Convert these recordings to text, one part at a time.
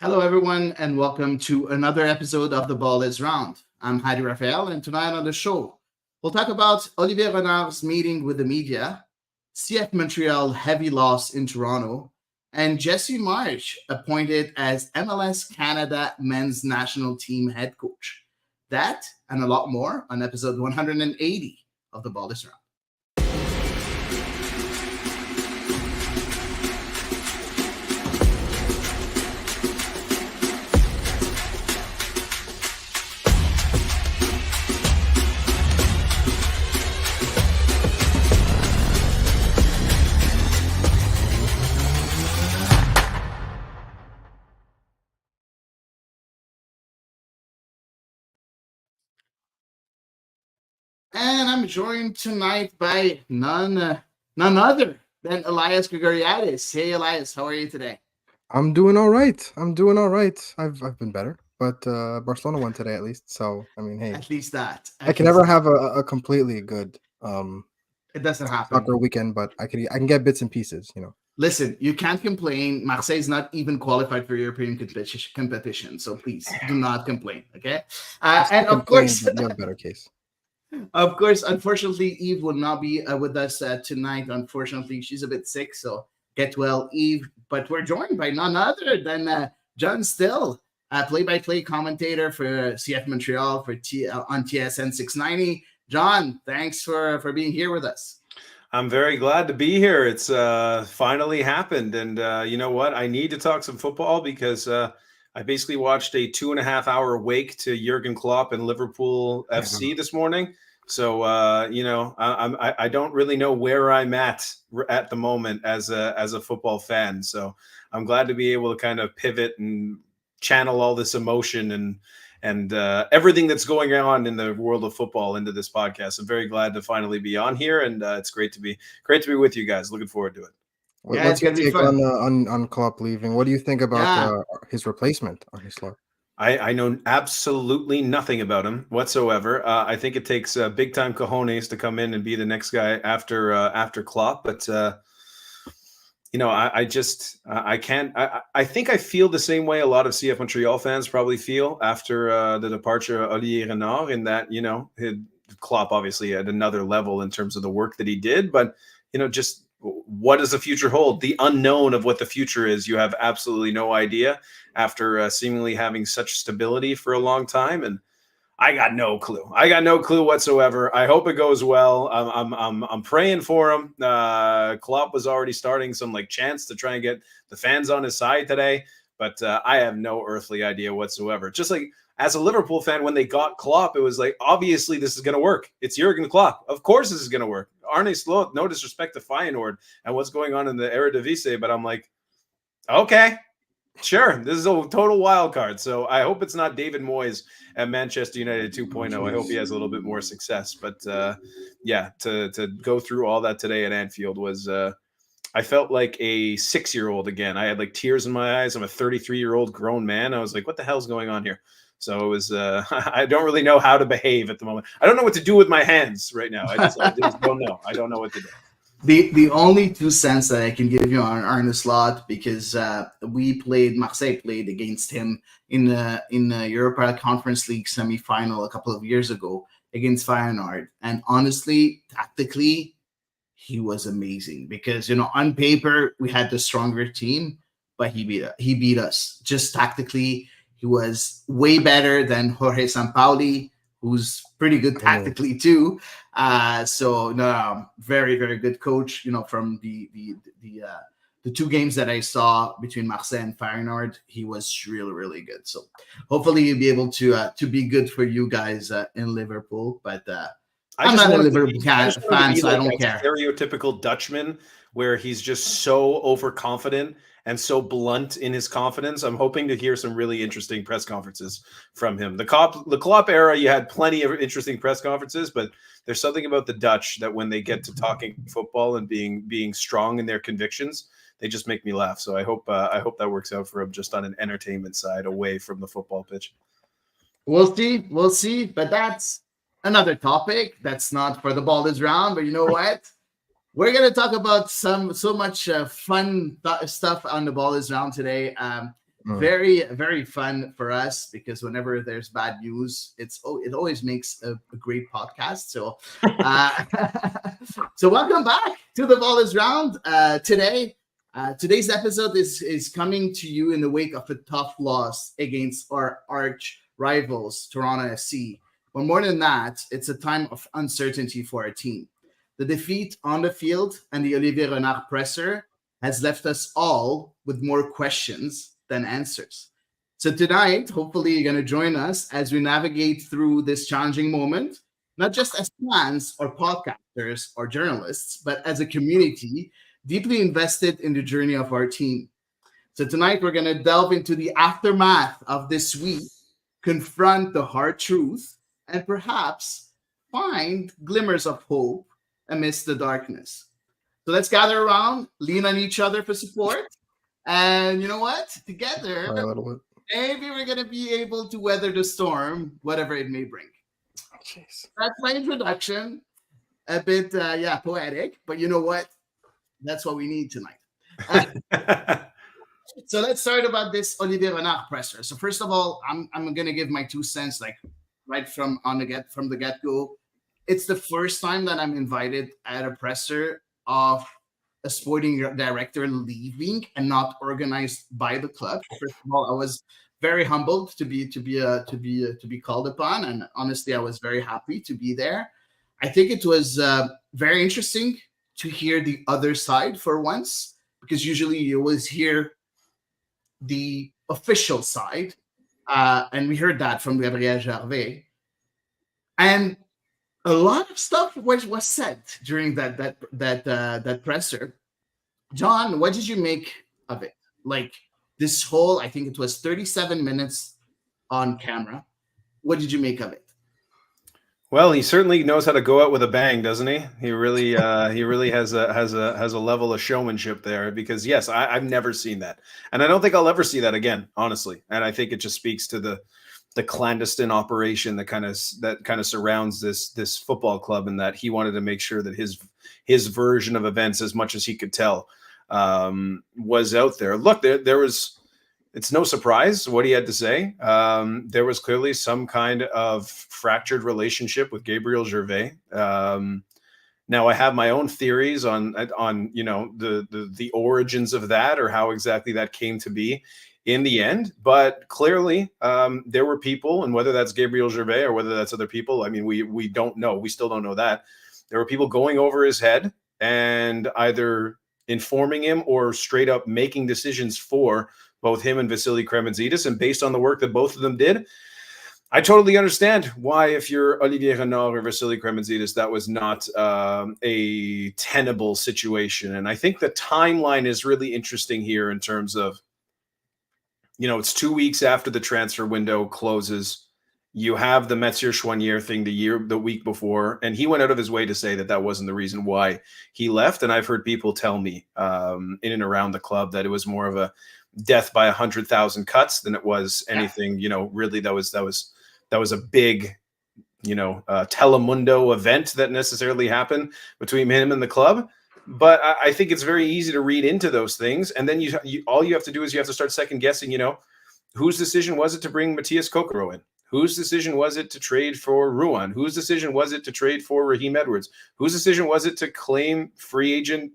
Hello, everyone, and welcome to another episode of The Ball is Round. I'm Hady Raphael, and tonight on the show, we'll talk about Olivier Renard's meeting with the media, CF Montreal heavy loss in Toronto, and Jesse Marsh appointed as MLS Canada men's national team head coach. That and a lot more on episode 180 of The Ball is Round. And I'm joined tonight by none other than Elias Gregoriadis. Hey, Elias, how are you today? I'm doing all right. I've been better, but Barcelona won today at least. So I mean, hey, At least that. I can never have a completely good It doesn't happen. soccer weekend, but I can get bits and pieces. Listen, you can't complain. Marseille's not even qualified for European competition, so please do not complain. Okay, and of course, you have a better case. Of course, unfortunately, Eve will not be with us tonight. Unfortunately, she's a bit sick, so get well, Eve. But we're joined by none other than Jon Still, play-by-play commentator for CF Montreal on TSN 690. Jon, thanks for being here with us. I'm very glad to be here. It's finally happened. And you know what? I need to talk some football because I basically watched a 2.5-hour wake to Jurgen Klopp and Liverpool FC this morning. So, I don't really know where I'm at the moment as a football fan. So I'm glad to be able to kind of pivot and channel all this emotion and everything that's going on in the world of football into this podcast. I'm very glad to finally be on here, and it's great to be with you guys. Looking forward to it. What's your take on Klopp leaving? What do you think about his replacement on his slot? I know absolutely nothing about him whatsoever. I think it takes big time cojones to come in and be the next guy after Klopp, but. I can't. I think I feel the same way a lot of CF Montreal fans probably feel after the departure of Olivier Renard, in that, Klopp obviously at another level in terms of the work that he did. But, just what does the future hold? The unknown of what the future is. You have absolutely no idea after seemingly having such stability for a long time. And I got no clue. Whatsoever. I hope it goes well. I'm praying for him. Klopp was already starting some chants to try and get the fans on his side today, but I have no earthly idea whatsoever. Just as a Liverpool fan, when they got Klopp, it was obviously this is going to work. It's Jurgen Klopp. Of course this is going to work. Arne Slot, no disrespect to Feyenoord and what's going on in the Eredivisie, but I'm like, okay. Sure, this is a total wild card. So I hope it's not David Moyes at Manchester United 2.0. I hope he has a little bit more success. But to go through all that today at Anfield was I felt like a 6-year-old again. I had tears in my eyes. I'm a 33-year-old grown man. I was like, what the hell's going on here? So it was I don't really know how to behave at the moment. I don't know what to do with my hands right now. I just don't know. I don't know what to do. The only 2 cents that I can give you on Arne Slot, because Marseille played against him in the Europa Conference League semifinal a couple of years ago against Feyenoord, and honestly, tactically, he was amazing because on paper we had the stronger team, but he beat us. Just tactically, he was way better than Jorge Sampaoli, who's pretty good tactically too. So no, very, very good coach. From the 2 games that I saw between Marseille and Feyenoord, he was really, really good. So hopefully he'll be able to be good for you guys in Liverpool. But I'm not a Liverpool fan, so I don't care. Stereotypical Dutchman, where he's just so overconfident and so blunt in his confidence. I'm hoping to hear some really interesting press conferences from him. The Klopp era, you had plenty of interesting press conferences, but there's something about the Dutch that when they get to talking football and being strong in their convictions, they just make me laugh. So I hope that works out for him just on an entertainment side away from the football pitch. We'll see. But that's another topic. That's not for the Ball is Round. But you know what? We're going to talk about so much fun stuff on the Ball is Round today. very, very fun for us because whenever there's bad news, it always makes a great podcast. So, so welcome back to the Ball is Round. Today's episode is coming to you in the wake of a tough loss against our arch rivals, Toronto FC. But more than that, it's a time of uncertainty for our team. The defeat on the field and the Olivier Renard presser has left us all with more questions than answers. So tonight, hopefully you're going to join us as we navigate through this challenging moment, not just as fans or podcasters or journalists, but as a community deeply invested in the journey of our team. So tonight we're going to delve into the aftermath of this week, confront the hard truth, and perhaps find glimmers of hope amidst the darkness. So let's gather around, lean on each other for support. And you know what? Together, maybe we're going to be able to weather the storm, whatever it may bring. Jeez. That's my introduction. A bit, poetic, but you know what? That's what we need tonight. So let's start about this Olivier Renard presser. So first of all, I'm going to give my 2 cents, like right from the get-go. It's the first time that I'm invited at a presser of a sporting director leaving and not organized by the club. First of all, I was very humbled to be called upon, and honestly, I was very happy to be there. I think it was very interesting to hear the other side for once, because usually you always hear the official side, and we heard that from Gabriel Gervais, and a lot of stuff was said during that presser. John, what did you make of it? Like this whole, I think it was 37 minutes on camera. What did you make of it? Well, he certainly knows how to go out with a bang, doesn't he? He really has a level of showmanship there. Because yes, I've never seen that, and I don't think I'll ever see that again, honestly. And I think it just speaks to the clandestine operation that kind of surrounds this football club, and that he wanted to make sure that his version of events, as much as he could tell, was out there. Look, there was. It's no surprise what he had to say. There was clearly some kind of fractured relationship with Gabriel Gervais. Now I have my own theories on the origins of that, or how exactly that came to be in the end. But clearly there were people, and whether that's Gabriel Gervais or whether that's other people, I mean, we don't know. We still don't know that. There were people going over his head and either informing him or straight up making decisions for both him and Vasily CFMTL. And based on the work that both of them did, I totally understand why, if you're Olivier Renard or Vasily CFMTL, that was not a tenable situation. And I think the timeline is really interesting here in terms of, it's 2 weeks after the transfer window closes. You have the Messier Chouanier thing the week before, and he went out of his way to say that wasn't the reason why he left. And I've heard people tell me in and around the club that it was more of a death by 100,000 cuts than it was anything, really that was a big, Telemundo event that necessarily happened between him and the club. But I think it's very easy to read into those things. And then all you have to do is you have to start second guessing, whose decision was it to bring Matthias Kokoro in? Whose decision was it to trade for Ruan? Whose decision was it to trade for Raheem Edwards? Whose decision was it to claim free agent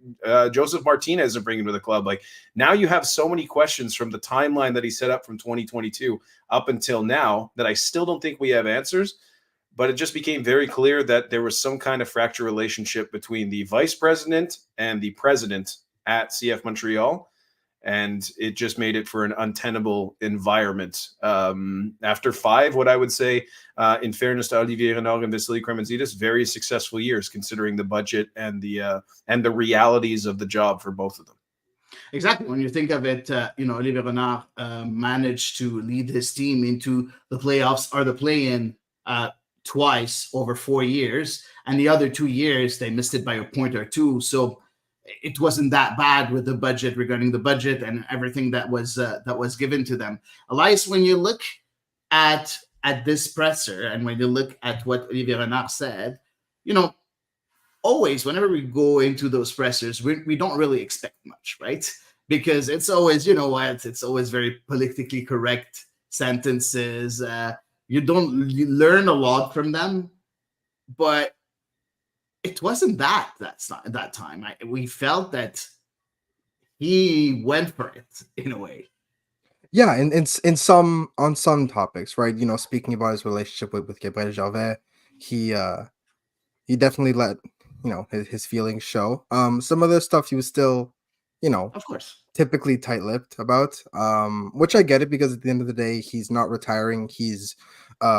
Joseph Martinez and bring him to the club? Like, now you have so many questions from the timeline that he set up from 2022 up until now that I still don't think we have answers. But it just became very clear that there was some kind of fractured relationship between the vice president and the president at CF Montreal. And it just made it for an untenable environment. After 5, what I would say, in fairness to Olivier Renard and Vasily CFMTL, very successful years considering the budget and the realities of the job for both of them. Exactly. When you think of it, Olivier Renard managed to lead his team into the playoffs or the play-in twice over 4 years, and the other 2 years they missed it by a point or two. So it wasn't that bad with the budget, regarding the budget and everything that was given to them. Elias, when you look at this presser and when you look at what Olivier Renard said, always whenever we go into those pressers, we don't really expect much, right? because it's always, you know what, it's always very politically correct sentences. You learn a lot from them, but it wasn't that's not that time. We felt that he went for it in a way. Yeah, in some on some topics, right? You know, speaking about his relationship with Gabriel Gervais, he uh he definitely let his feelings show. Some of the stuff he was still, you know, Of course. typically tight-lipped about, which I get it, because at the end of the day he's not retiring, he's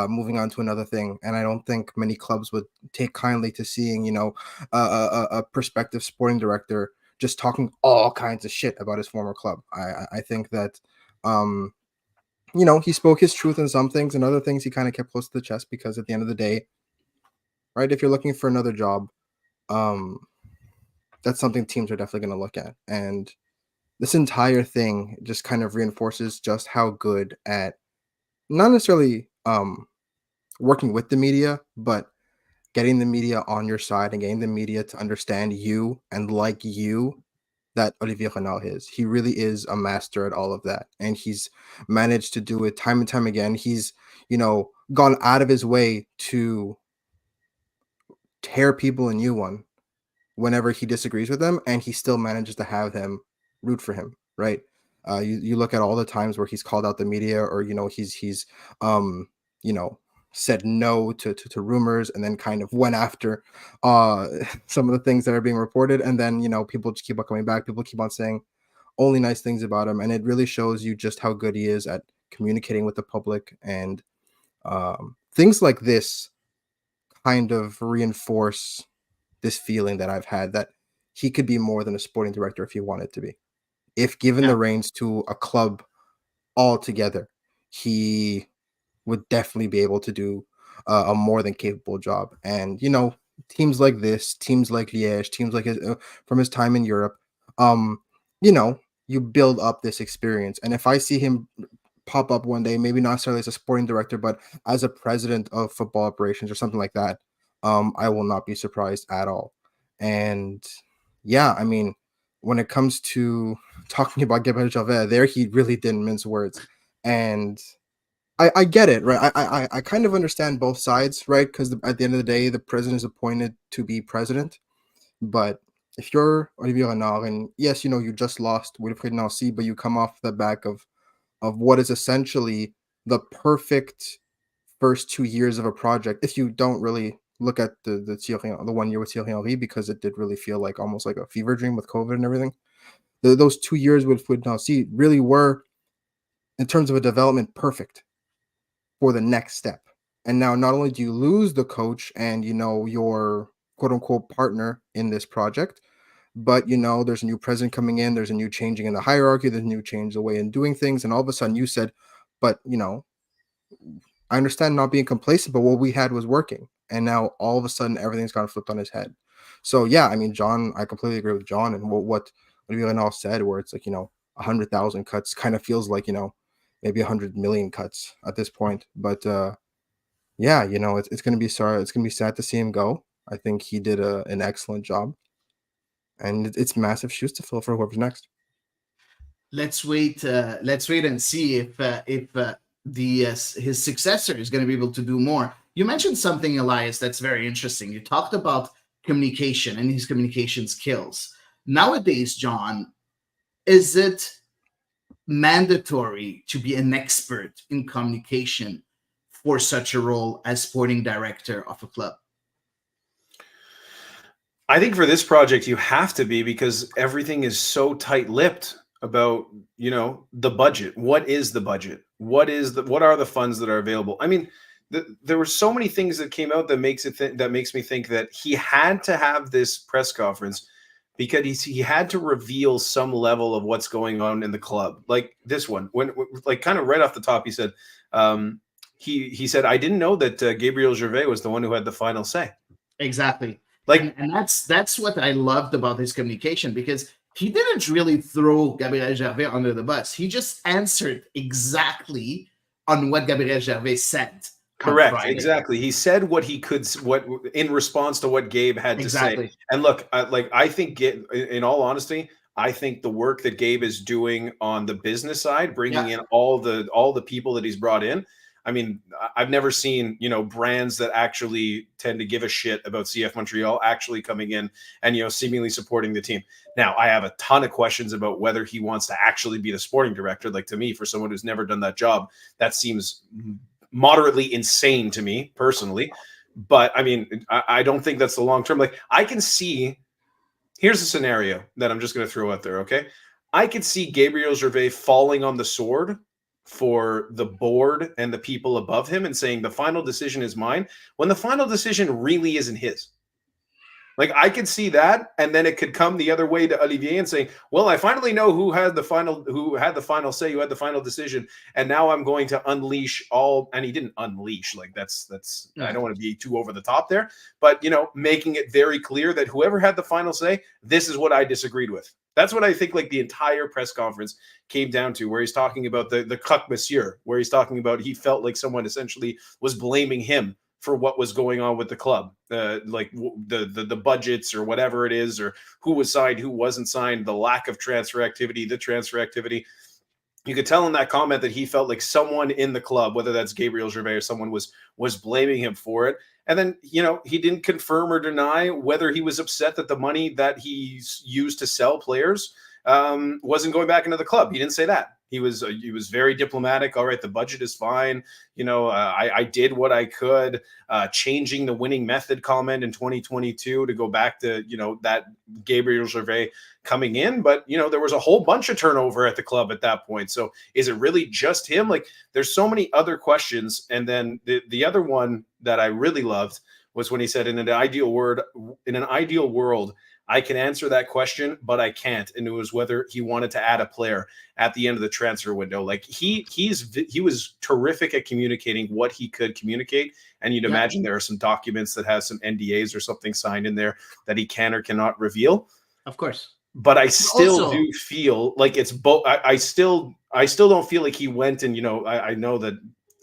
moving on to another thing, and I don't think many clubs would take kindly to seeing a prospective sporting director just talking all kinds of shit about his former club. I think that um he spoke his truth in some things, and other things he kind of kept close to the chest, because at the end of the day, right, if you're looking for another job, um that's something teams are definitely going to look at. And this entire thing just kind of reinforces just how good at, not necessarily working with the media, but getting the media on your side and getting the media to understand you and like you, that Olivier Renard is. He really is a master at all of that. And he's managed to do it time and time again. He's, gone out of his way to tear people a new one whenever he disagrees with them, and he still manages to have them root for him, right? You look at all the times where he's called out the media, or he's you know said no to rumors, and then kind of went after some of the things that are being reported, and then people just keep on coming back, people keep on saying only nice things about him, and it really shows you just how good he is at communicating with the public. And things like this kind of reinforce this feeling that I've had, that he could be more than a sporting director if he wanted to be. If given Yeah. the reins to a club altogether, he would definitely be able to do a more than capable job. And teams like this, teams like Liège, teams like from his time in Europe, um, you build up this experience. And if I see him pop up one day, maybe not necessarily as a sporting director, but as a president of football operations or something like that, I will not be surprised at all. And yeah, I mean, when it comes to talking about Gabriel Gervais, there he really didn't mince words. And I get it, right? I kind of understand both sides, right? Because at the end of the day, the president is appointed to be president. But if you're Olivier Renard, and yes, you just lost Wilfried Nancy, but you come off the back of what is essentially the perfect first 2 years of a project, if you don't really look at the 1 year with Thierry Henry, because it did really feel like almost like a fever dream with COVID and everything. Those 2 years with Nancy really were, in terms of a development, perfect for the next step. And now not only do you lose the coach and your quote unquote partner in this project, but there's a new president coming in, there's a new changing in the hierarchy, there's a new change the way in doing things, and all of a sudden you said, but I understand not being complacent, but what we had was working, and now all of a sudden everything's kind of flipped on his head. So yeah, I mean, John, I completely agree with John, and what Olivier Renard said, where it's like 100,000 cuts kind of feels like maybe 100 million cuts at this point. But yeah, it's gonna be sorry, it's gonna be sad to see him go. I think he did an excellent job, and it's massive shoes to fill for whoever's next. Let's wait. Let's wait and see if the his successor is going to be able to do more. You mentioned something, Elias, that's very interesting. You talked about communication and his communication skills. Nowadays, John, is it mandatory to be an expert in communication for such a role as sporting director of a club? I think for this project, you have to be, because everything is so tight-lipped about, the budget. What is the budget? What are the funds that are available? I mean, there were so many things that came out that makes me think that he had to have this press conference, because he had to reveal some level of what's going on in the club. Like this one, when like kind of right off the top, he said, he said, I didn't know that Gabriel Gervais was the one who had the final say. Exactly. Like, and that's what I loved about his communication, because he didn't really throw Gabriel Gervais under the bus. He just answered exactly on what Gabriel Gervais said. Correct. Exactly. He said what he could, in response to what Gabe had to say. And look, I think, in all honesty, I think the work that Gabe is doing on the business side, bringing in all the people that he's brought in. I mean, I've never seen, brands that actually tend to give a shit about CF Montreal actually coming in and, seemingly supporting the team. Now, I have a ton of questions about whether he wants to actually be the sporting director. Like, to me, for someone who's never done that job, that seems moderately insane to me personally. But I mean, I don't think that's the long term. Like, I can see, here's a scenario that I'm just going to throw out there. Okay. I could see Gabriel Gervais falling on the sword for the board and the people above him and saying the final decision is mine, when the final decision really isn't his. Like, I could see that, and then it could come the other way to Olivier and saying, well, I finally know who had the final say, who had the final decision, and now I'm going to unleash all. And he didn't unleash, like, that's I don't want to be too over the top there, but making it very clear that whoever had the final say, this is what I disagreed with. That's what I think, like, the entire press conference came down to, where he's talking about the croque monsieur, where he's talking about he felt like someone essentially was blaming him for what was going on with the club, like the budgets or whatever it is, or who was signed, who wasn't signed, the lack of transfer activity, the transfer activity. You could tell in that comment that he felt like someone in the club, whether that's Gabriel Gervais or someone, was blaming him for it. And then, he didn't confirm or deny whether he was upset that the money that he used to sell players wasn't going back into the club. He didn't say that. He was very diplomatic. All right, the budget is fine. I did what I could. Changing the winning method comment in 2022 to go back to that Gabriel Gervais coming in, but there was a whole bunch of turnover at the club at that point. So is it really just him? Like, there's so many other questions. And then the other one that I really loved was when he said, in an ideal world, I can answer that question, but I can't. And it was whether he wanted to add a player at the end of the transfer window. Like, he was terrific at communicating what he could communicate. And you'd imagine there are some documents that have some NDAs or something signed in there that he can or cannot reveal. Of course. But I still do feel like it's both. I still don't feel like he went and, I know that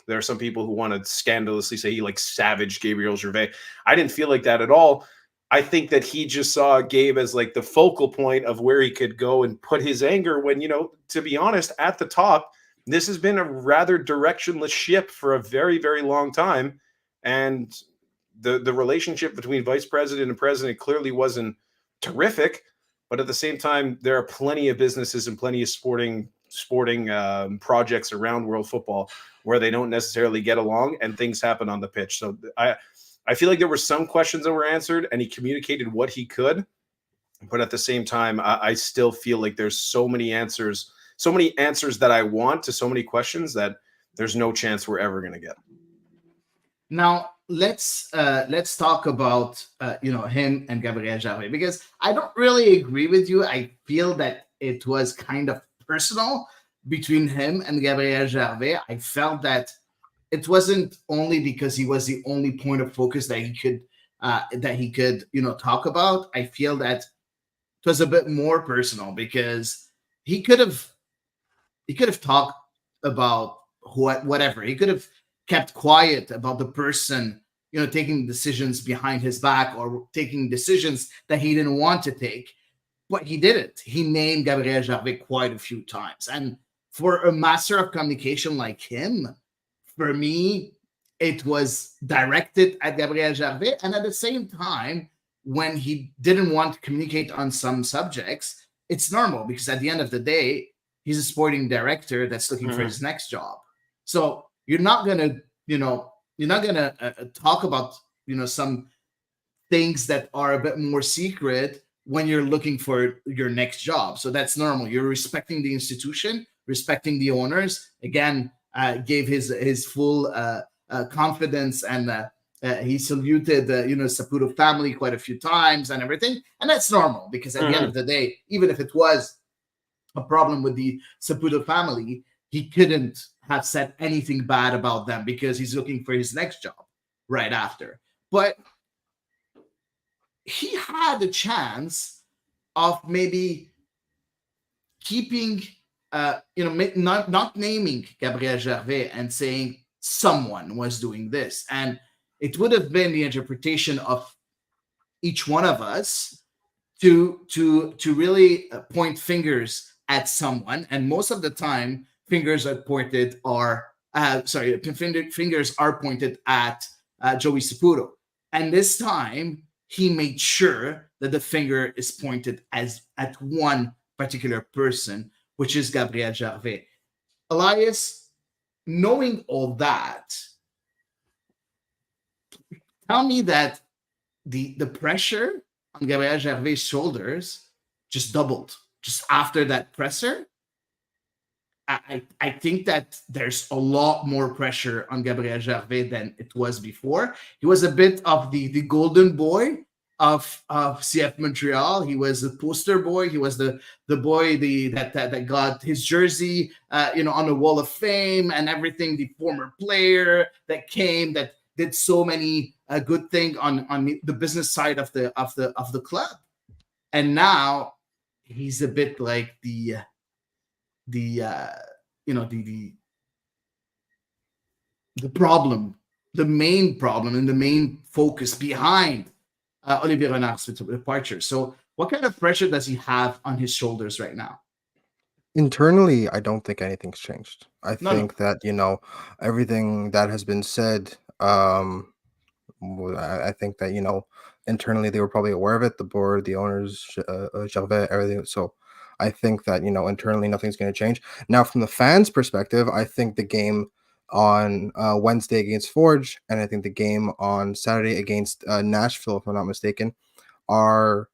there are some people who want to scandalously say he like savaged Gabriel Gervais. I didn't feel like that at all. I think that he just saw Gabe as like the focal point of where he could go and put his anger when, to be honest, at the top, this has been a rather directionless ship for a very, very long time. And the relationship between vice president and president clearly wasn't terrific. But at the same time, there are plenty of businesses and plenty of sporting projects around world football where they don't necessarily get along and things happen on the pitch. So I feel like there were some questions that were answered and he communicated what he could. But at the same time, I still feel like there's so many answers that I want to so many questions that there's no chance we're ever going to get. Now, let's talk about him and Gabriel Gervais, because I don't really agree with you. I feel that it was kind of personal between him and Gabriel Gervais. I felt that it wasn't only because he was the only point of focus that he could talk about. I feel that it was a bit more personal, because he could have talked about whatever. He could have kept quiet about the person, taking decisions behind his back or taking decisions that he didn't want to take. But he didn't. He named Gabriel Gervais quite a few times. And for a master of communication like him, for me, it was directed at Gabriel Gervais. And at the same time, when he didn't want to communicate on some subjects, it's normal, because at the end of the day, he's a sporting director that's looking for his next job. So you're not gonna talk about some things that are a bit more secret when you're looking for your next job. So that's normal. You're respecting the institution, respecting the owners. Again, gave his full confidence, and he saluted the Saputo family quite a few times and everything. And that's normal, because at the end of the day, even if it was a problem with the Saputo family, he couldn't have said anything bad about them, because he's looking for his next job right after. But he had a chance of maybe keeping, not naming Gabriel Gervais and saying someone was doing this. And it would have been the interpretation of each one of us to really point fingers at someone, and most of the time, fingers are pointed are fingers are pointed at Joey Saputo, and this time he made sure that the finger is pointed as at one particular person, which is Gabriel Gervais. Elias, knowing all that, tell me that the pressure on Gabriel Gervais' shoulders just doubled just after that presser. I think that there's a lot more pressure on Gabriel Gervais than it was before. He was a bit of the golden boy of CF Montreal. He was the poster boy. He was the boy that got his jersey on the wall of fame and everything. The former player that came that did so many good things on the business side of the club, and now he's a bit like the problem, the main problem, and the main focus behind Olivier Renard's departure. So, what kind of pressure does he have on his shoulders right now? Internally, I don't think anything's changed. I No, think that, everything that has been said, I think that, internally they were probably aware of it, the board, the owners, Gervais, everything. So I think that, internally nothing's going to change. Now, from the fans' perspective, I think the game on Wednesday against Forge, and I think the game on Saturday against Nashville, if I'm not mistaken, are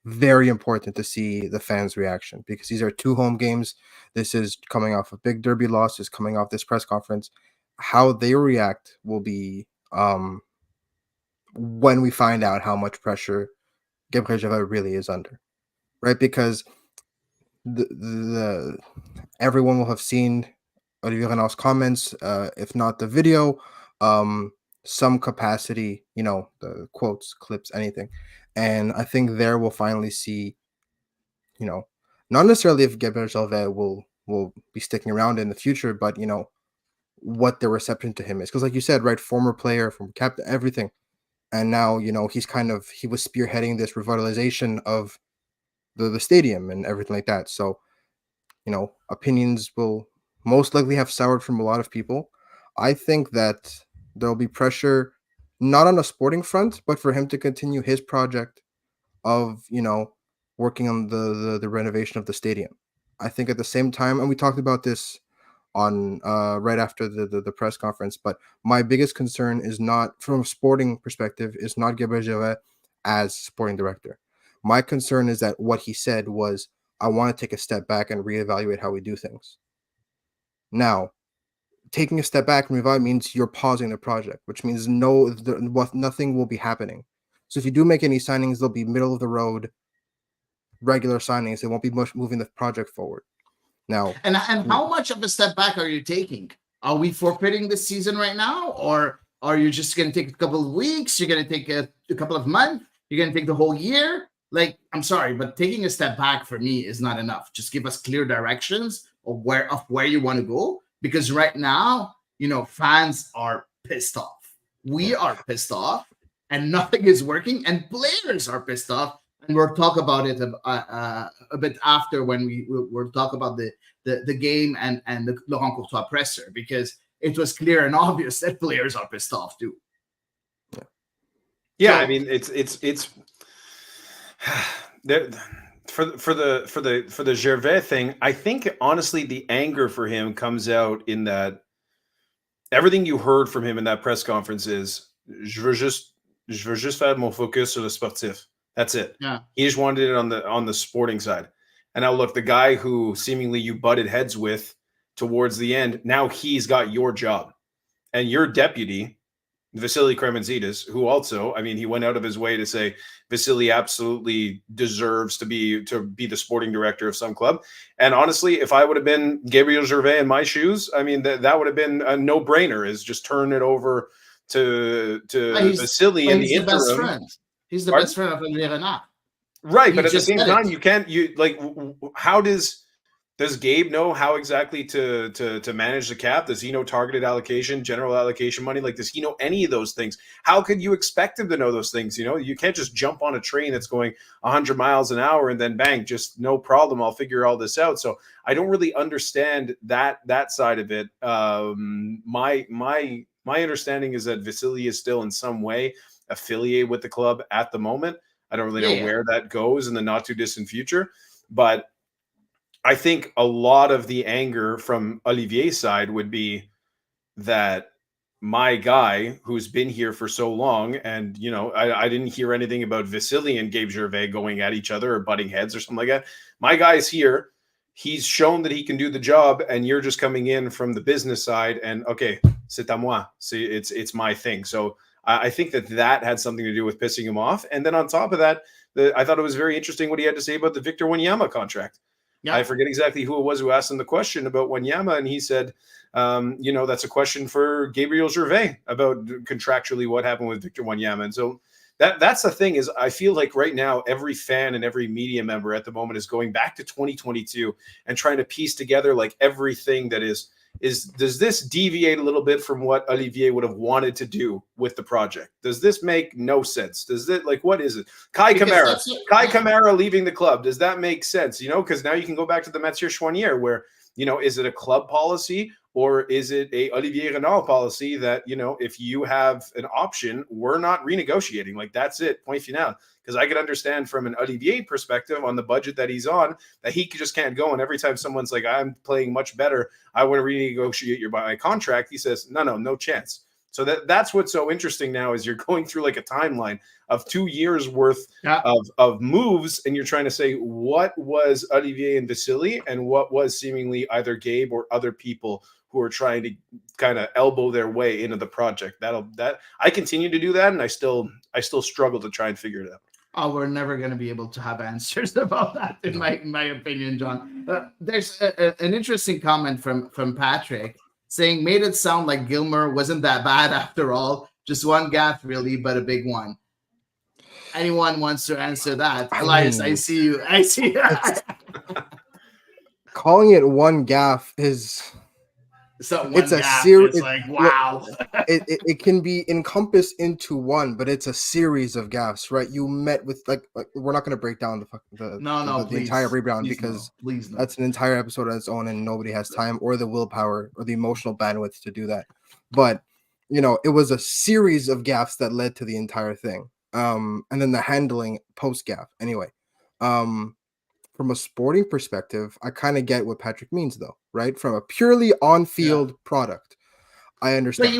very important to see the fans' reaction, because these are 2 home games. This is coming off a big derby loss, is coming off this press conference. How they react will be when we find out how much pressure Gabriel Gervais really is under, right? Because the everyone will have seen Olivier Renard's comments, if not the video, some capacity, the quotes, clips, anything. And I think there we'll finally see, not necessarily if Gabriel Gervais will be sticking around in the future, but what the reception to him is. Because like you said, right, former player, former captain, everything. And now, he was spearheading this revitalization of the stadium and everything like that. So, opinions will most likely have soured from a lot of people. I think that there'll be pressure, not on a sporting front, but for him to continue his project of, working on the renovation of the stadium. I think at the same time, and we talked about this on right after the press conference, but my biggest concern is not, from a sporting perspective, is not Gabriel Gervais as sporting director. My concern is that what he said was, I want to take a step back and reevaluate how we do things. Now, taking a step back and reevaluate means you're pausing the project, which means nothing will be happening. So if you do make any signings, they'll be middle of the road, regular signings. They won't be much moving the project forward. Now, and how much of a step back are you taking? Are we forfeiting this season right now, or are you just going to take a couple of weeks? You're going to take a couple of months? You're going to take the whole year? Like, I'm sorry, but taking a step back for me is not enough. Just give us clear directions of where you want to go, because right now, fans are pissed off. We are pissed off, and nothing is working, and players are pissed off. And we'll talk about it a bit after, when we'll talk about the game and the Laurent Courtois presser, because it was clear and obvious that players are pissed off too. Yeah, so, I mean, it's for the Gervais thing. I think honestly, the anger for him comes out in that everything you heard from him in that press conference is, je veux juste faire mon focus sur le sportif. That's it. Yeah. He just wanted it on the sporting side. And now look, the guy who seemingly you butted heads with towards the end, now he's got your job. And your deputy, Vasily Krementzidis, who also, I mean, he went out of his way to say Vasily absolutely deserves to be the sporting director of some club. And honestly, if I would have been Gabriel Gervais in my shoes, I mean, that would have been a no-brainer, is just turn it over to Vasily in the interim. Best friend. He's the best friend of Olivier Renard. Right, but at the same time, how does Does Gabe know how exactly to manage the cap? Does he know targeted allocation, general allocation money? Like, does he know any of those things? How could you expect him to know those things? You can't just jump on a train that's going 100 miles an hour and then bang, just no problem. I'll figure all this out. So I don't really understand that side of it. My understanding is that Vasily is still in some way affiliated with the club at the moment. I don't really know where that goes in the not too distant future, but I think a lot of the anger from Olivier's side would be that my guy who's been here for so long, and I didn't hear anything about Vasily and Gabe Gervais going at each other or butting heads or something like that. My guy's here. He's shown that he can do the job, and you're just coming in from the business side and okay, c'est à moi. See, it's my thing. So I think that had something to do with pissing him off. And then on top of that, I thought it was very interesting what he had to say about the Victor Wanyama contract. Yeah. I forget exactly who it was who asked him the question about Wanyama, and he said, that's a question for Gabriel Gervais about contractually what happened with Victor Wanyama. And so that's the thing is I feel like right now every fan and every media member at the moment is going back to 2022 and trying to piece together like everything that is does this deviate a little bit from what Olivier would have wanted to do with the project? Does this make no sense? Does it what is it? Kai Kamara leaving the club. Does that make sense? Because now you can go back to the Mathieu Choinière where, is it a club policy or is it a Olivier Renard policy that, if you have an option, we're not renegotiating. Like that's it, point final. Because I could understand from an Olivier perspective on the budget that he's on that he just can't go. And every time someone's like, I'm playing much better, I want to renegotiate my contract. He says, no chance. So that's what's so interesting now is you're going through like a timeline of 2 years worth of moves. And you're trying to say what was Olivier and Vasily and what was seemingly either Gabe or other people who are trying to kind of elbow their way into the project. That I continue to do that. And I still struggle to try and figure it out. Oh, we're never going to be able to have answers about that, in my opinion, John. There's an interesting comment from Patrick saying, made it sound like Gilmer wasn't that bad after all. Just one gaffe, really, but a big one. Anyone wants to answer that? Elias, I see you. Calling it one gaffe is... it's a series. It's like wow. It can be encompassed into one, but it's a series of gaffes, right? You met with like we're not going to break down the entire rebound because that's an entire episode on its own, and nobody has time or the willpower or the emotional bandwidth to do that. But it was a series of gaffes that led to the entire thing, and then the handling post gaff. Anyway, from a sporting perspective, I kind of get what Patrick means, though, right? From a purely on-field product, I understand. But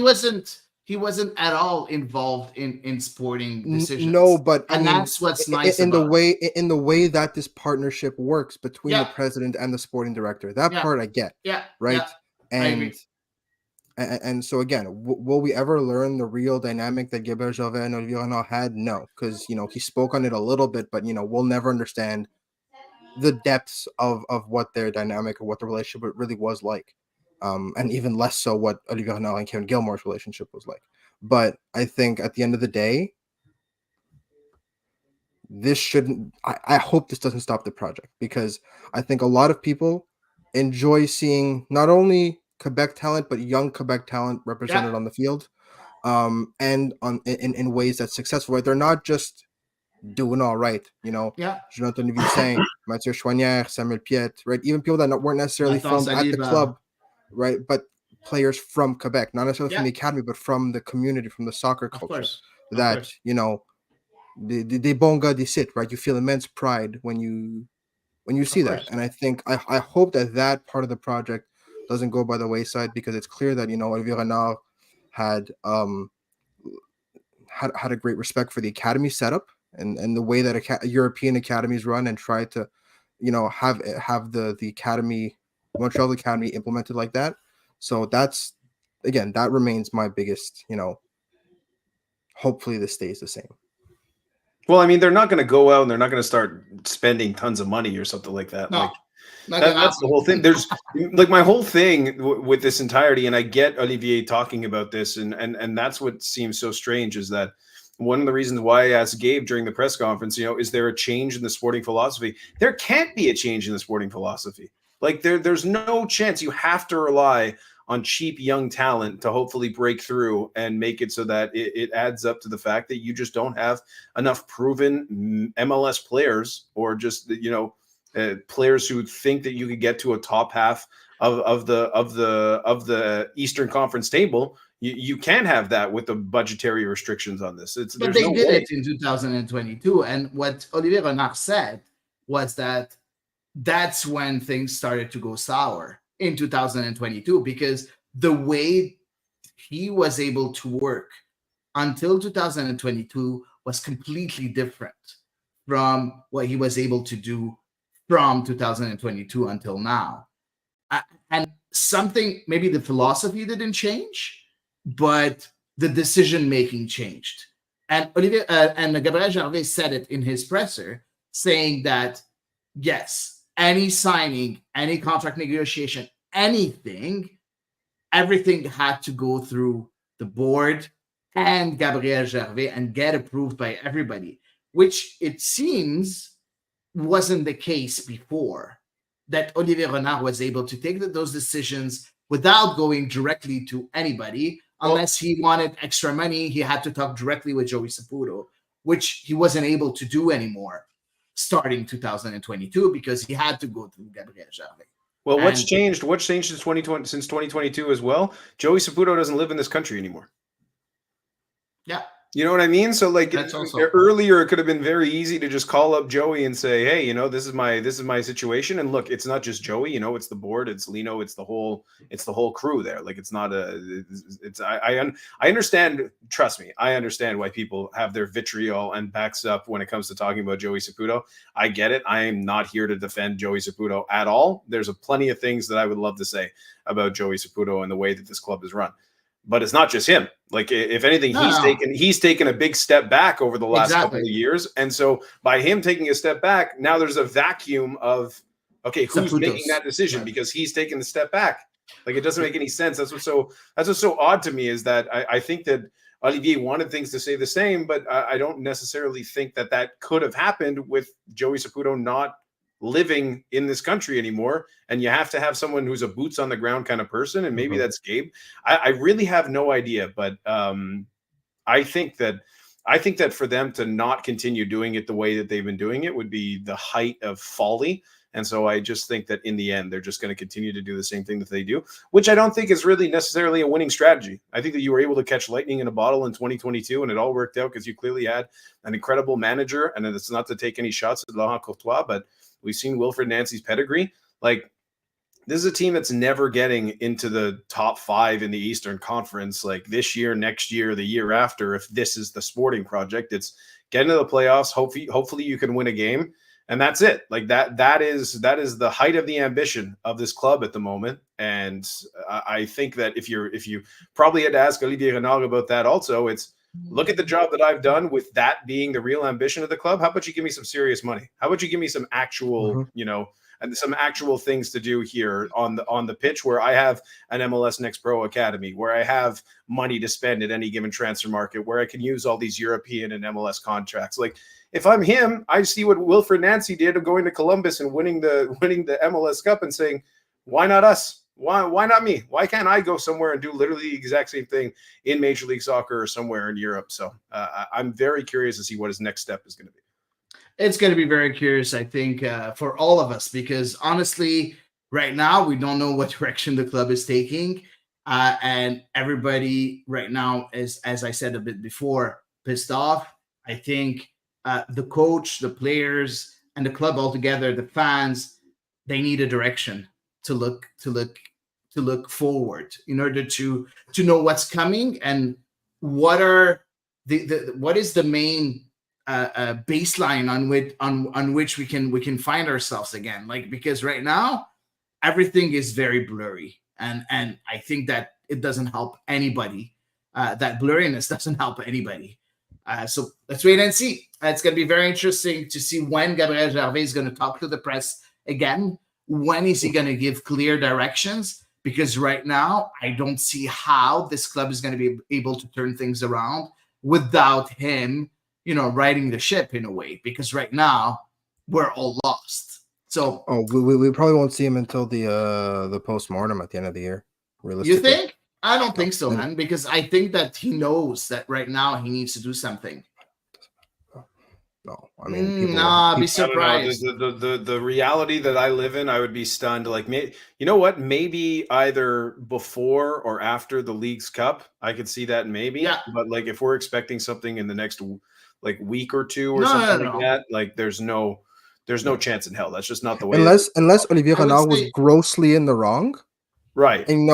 he wasn't at all involved in sporting decisions. No, but that's what's nice in the way that this partnership works between the president and the sporting director. That part I get. Yeah. Right. Yeah. And so again, will we ever learn the real dynamic that Gabriel Gervais and Olivier Renard had? No, because he spoke on it a little bit, but we'll never understand the depths of what their dynamic or what the relationship really was like, and even less so what Olivier Renard and Kevin Gilmore's relationship was like. But I think at the end of the day, this shouldn't. I hope this doesn't stop the project, because I think a lot of people enjoy seeing not only Quebec talent but young Quebec talent represented on the field, and in ways that's successful. Right, they're not just doing all right, Jonathan Levy saying, Mathieu Choinière, Samuel Piet, right? Even people that weren't necessarily from at the club, right? But players from Quebec, not necessarily from the academy, but from the community, from the soccer culture. That, the bon gars d'ici, right? You feel immense pride when you see that. And I think, I hope that part of the project doesn't go by the wayside, because it's clear that, Olivier Renard had a great respect for the academy setup and the way that European academies run, and try to, have the academy, Montreal Academy, implemented like that. So that remains my biggest, hopefully this stays the same. Well, I mean, they're not going to go out and they're not going to start spending tons of money or something like that. No. That's the whole thing. There's like my whole thing with this entirety, and I get Olivier talking about this, and that's what seems so strange, is that one of the reasons why I asked Gabe during the press conference, is there a change in the sporting philosophy? There can't be a change in the sporting philosophy. Like there's no chance. You have to rely on cheap young talent to hopefully break through and make it so that it adds up to the fact that you just don't have enough proven MLS players, or just players who think that you could get to a top half of the Eastern Conference table. You can have that with the budgetary restrictions on this. But there's they no did way. it in 2022, and what Olivier Renard said was that that's when things started to go sour in 2022, because the way he was able to work until 2022 was completely different from what he was able to do from 2022 until now. And something, maybe the philosophy didn't change, but the decision making changed. And Olivier and Gabriel Gervais said it in his presser, saying that yes, any signing, any contract negotiation, anything, everything had to go through the board and Gabriel Gervais and get approved by everybody, which it seems wasn't the case before. That Olivier Renard was able to take those decisions without going directly to anybody. Unless he wanted extra money, he had to talk directly with Joey Saputo, which he wasn't able to do anymore starting 2022 because he had to go through Gabriel Gervais. Well, what's changed? What's changed since 2022 as well? Joey Saputo doesn't live in this country anymore. Yeah. You know what I mean? So like earlier, it could have been very easy to just call up Joey and say, "Hey, this is my situation." And look, it's not just Joey. It's the board, it's Lino, it's the whole crew there. Like it's not I understand. Trust me, I understand why people have their vitriol and backs up when it comes to talking about Joey Saputo. I get it. I am not here to defend Joey Saputo at all. There's plenty of things that I would love to say about Joey Saputo and the way that this club is run. But it's not just him. Like if anything, he's taken a big step back over the last couple of years. And so by him taking a step back, now there's a vacuum of, okay, who's making that decision? Because he's taken the step back. Like it doesn't make any sense. That's what's so odd to me, is that I think that Olivier wanted things to stay the same, but I don't necessarily think that could have happened with Joey Saputo not living in this country anymore. And you have to have someone who's a boots on the ground kind of person, and maybe that's Gabe. I really have no idea, but I think that for them to not continue doing it the way that they've been doing it would be the height of folly. And so I just think that in the end, they're just going to continue to do the same thing that they do, which I don't think is really necessarily a winning strategy. I think that you were able to catch lightning in a bottle in 2022, and it all worked out because you clearly had an incredible manager. And it's not to take any shots at Laurent Courtois, but we've seen Wilfred Nancy's pedigree. Like, this is a team that's never getting into the top 5 in the Eastern Conference, like this year, next year, the year after. If this is the sporting project, it's get into the playoffs. Hopefully you can win a game, and that's it. Like that is the height of the ambition of this club at the moment. And I think that if you probably had to ask Olivier Renard about that also, it's, look at the job that I've done with that being the real ambition of the club. How about you give me some serious money? How about you give me some actual, and some actual things to do here on the pitch, where I have an MLS Next Pro Academy, where I have money to spend at any given transfer market, where I can use all these European and MLS contracts. Like, if I'm him, I see what Wilfred Nancy did of going to Columbus and winning the MLS Cup and saying, why not us? Why not me? Why can't I go somewhere and do literally the exact same thing in Major League Soccer or somewhere in Europe? So I'm very curious to see what his next step is going to be. It's going to be very curious, I think, for all of us, because honestly, right now, we don't know what direction the club is taking. And everybody right now is, as I said a bit before, pissed off. I think the coach, the players, and the club altogether, the fans, they need a direction to look forward in order to know what's coming and what are what is the main baseline on which we can find ourselves again. Like, because right now everything is very blurry, and I think that it doesn't help anybody. That blurriness doesn't help anybody. So let's wait and see. It's going to be very interesting to see when Gabriel Gervais is going to talk to the press again. When is he going to give clear directions? Because right now, I don't see how this club is going to be able to turn things around without him, riding the ship in a way. Because right now, we're all lost. So, we probably won't see him until the postmortem at the end of the year. Realistically, you think? I don't think so, No. man, because I think that he knows that right now he needs to do something. No, I mean people. Nah, be I don't know. surprised. The reality that I live in, I would be stunned. Like, you know what? Maybe either before or after the League's Cup, I could see that maybe. Yeah. But like, if we're expecting something in the next like week or two or No, something no. like that, like there's no chance in hell. That's just not the way. Unless Olivier I would Renard was say- grossly in the wrong, Right. and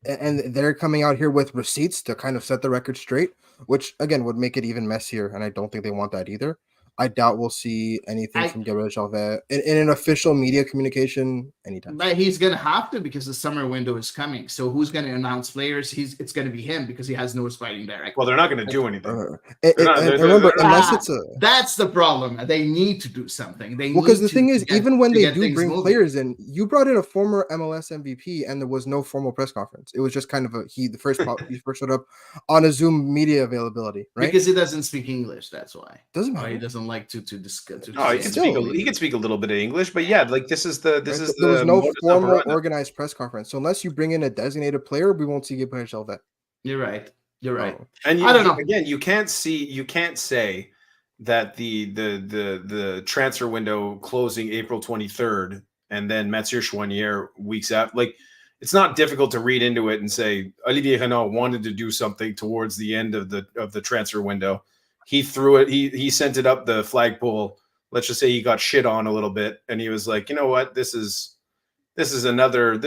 and they're coming out here with receipts to kind of set the record straight, which again would make it even messier, and I don't think they want that either. I doubt we'll see anything from Gabriel Gervais in an official media communication anytime. But he's gonna have to, because the summer window is coming. So who's gonna announce players? It's gonna be him, because he has no fighting director. Well, they're not going to do anything. Remember, unless it's that's the problem. They need to do something. Because the thing is, even when they do bring moving. players in, you brought in a former MLS MVP, and there was no formal press conference. It was just kind of he first showed up on a Zoom media availability, right? Because he doesn't speak English. That's why. Doesn't matter. He doesn't like to discuss. No, he can speak a little bit of English, but yeah, like this is There was no formal organized press conference. So unless you bring in a designated player, we won't see Gabriel Gervais. You're right. You're right. And I don't know. Again, you can't say that the transfer window closing April 23rd and then Mathieu Choinière weeks out. Like, it's not difficult to read into it and say Olivier Renard wanted to do something towards the end of the transfer window. He threw it. He sent it up the flagpole. Let's just say he got shit on a little bit, and he was like, you know what, this is another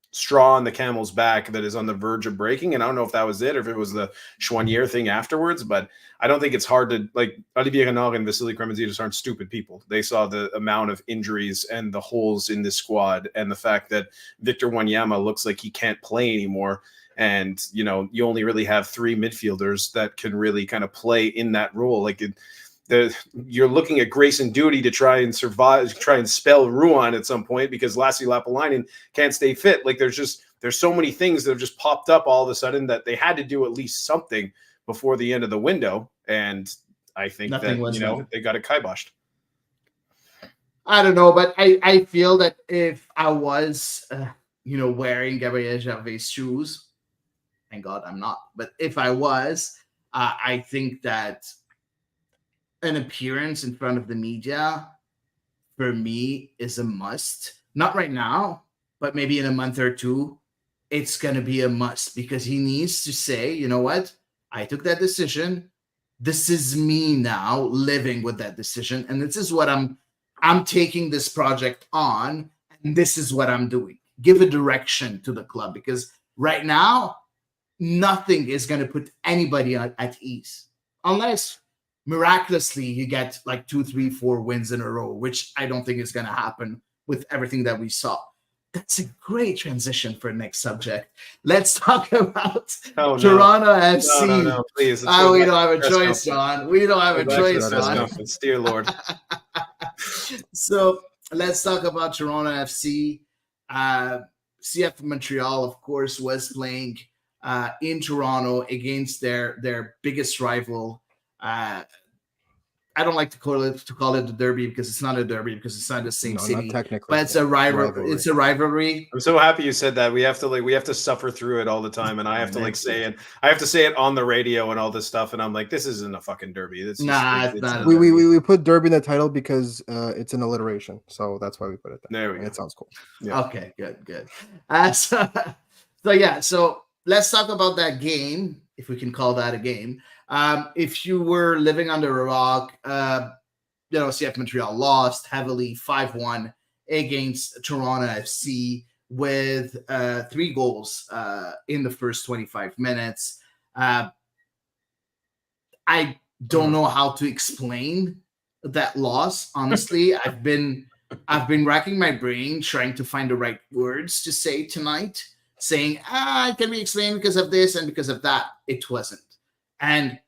straw on the camel's back that is on the verge of breaking. And I don't know if that was it or if it was the Choinière thing afterwards, but I don't think it's hard to, like, Olivier Renard and Vasily Kremenzidis aren't stupid people. They saw the amount of injuries and the holes in this squad and the fact that Victor Wanyama looks like he can't play anymore. And, you only really have three midfielders that can really kind of play in that role. Like, you're looking at grace and duty to try and survive, try and spell Rouen at some point, because Lassi Lapalainen can't stay fit. Like, there's so many things that have just popped up all of a sudden that they had to do at least something before the end of the window. And I think they got it kiboshed. I don't know, but I feel that if I was, wearing Gabriel Gervais' shoes, thank God I'm not, but if I was, I think that an appearance in front of the media for me is a must. Not right now, but maybe in a month or two, it's going to be a must, because he needs to say, you know what? I took that decision. This is me now living with that decision. And this is what I'm taking this project on. And this is what I'm doing. Give a direction to the club, because right now, nothing is going to put anybody at ease, unless miraculously you get like 2, 3, 4 wins in a row, which I don't think is going to happen with everything that we saw. That's a great transition for next subject. Let's talk about Toronto FC. No, please. We don't have a choice, John. We don't have a choice, John. Dear Lord. So let's talk about Toronto FC. CF Montreal, of course, was playing in Toronto against their biggest rival. I don't like to call it the derby, because it's not a derby, because it's not the same city. Not technically, but it's a rivalry. It's a rivalry. I'm so happy you said that. We have to suffer through it all the time, and I have to say it. I have to say it on the radio and all this stuff, and I'm like, this isn't a fucking derby. It's not. We put derby in the title because it's an alliteration, so that's why we put it there. There we go. It sounds cool. Yeah. Okay, good. So let's talk about that game, if we can call that a game. If you were living under a rock, CF Montreal lost heavily 5-1 against Toronto FC with 3 goals in the first 25 minutes. I don't know how to explain that loss. Honestly, I've been racking my brain trying to find the right words to say tonight, saying, it can be explained because of this and because of that. It wasn't. And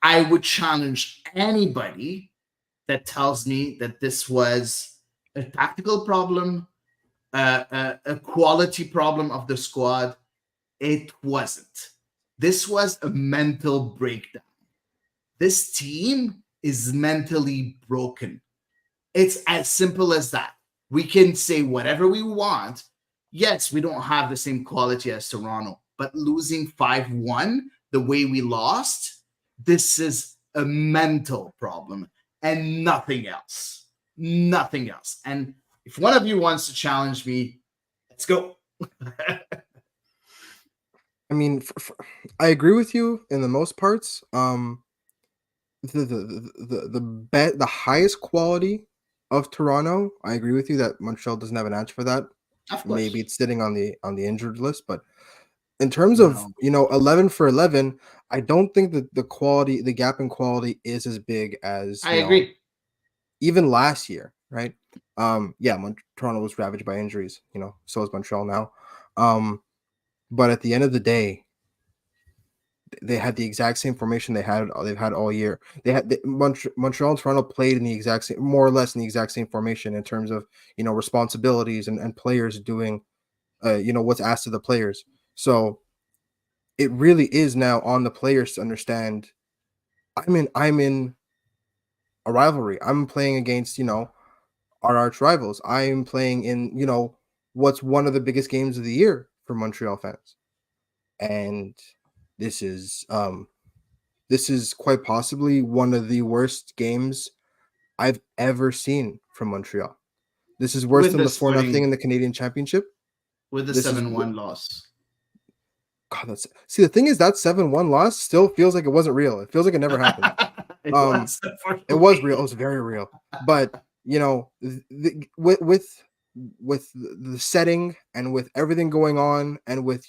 I would challenge anybody that tells me that this was a tactical problem, a quality problem of the squad. It wasn't. This was a mental breakdown. This team is mentally broken. It's as simple as that. We can say whatever we want. Yes, we don't have the same quality as Toronto, but losing 5-1 the way we lost, this is a mental problem and nothing else. Nothing else. And if one of you wants to challenge me, let's go. I mean, I agree with you in the most parts. The highest quality of Toronto, I agree with you that Montreal doesn't have an answer for that. Of course. Maybe it's sitting on the injured list, but in terms of 11 for 11, I don't think that the gap in quality is as big as I agree. Even last year, right? Toronto was ravaged by injuries. So is Montreal now. But at the end of the day, they had the exact same formation they've had all year. Montreal and Toronto played in the exact same, more or less in the exact same formation in terms of responsibilities and players doing what's asked of the players. So it really is now on the players to understand. I'm in a rivalry. I'm playing against our arch rivals. I'm playing in what's one of the biggest games of the year for Montreal fans, and this is quite possibly one of the worst games I've ever seen from Montreal. This is worse than the 4-0 in the Canadian Championship. With the 7-1 loss. God, the thing is that 7-1 loss still feels like it wasn't real. It feels like it never happened. It was real. It was very real. But with the setting and with everything going on and with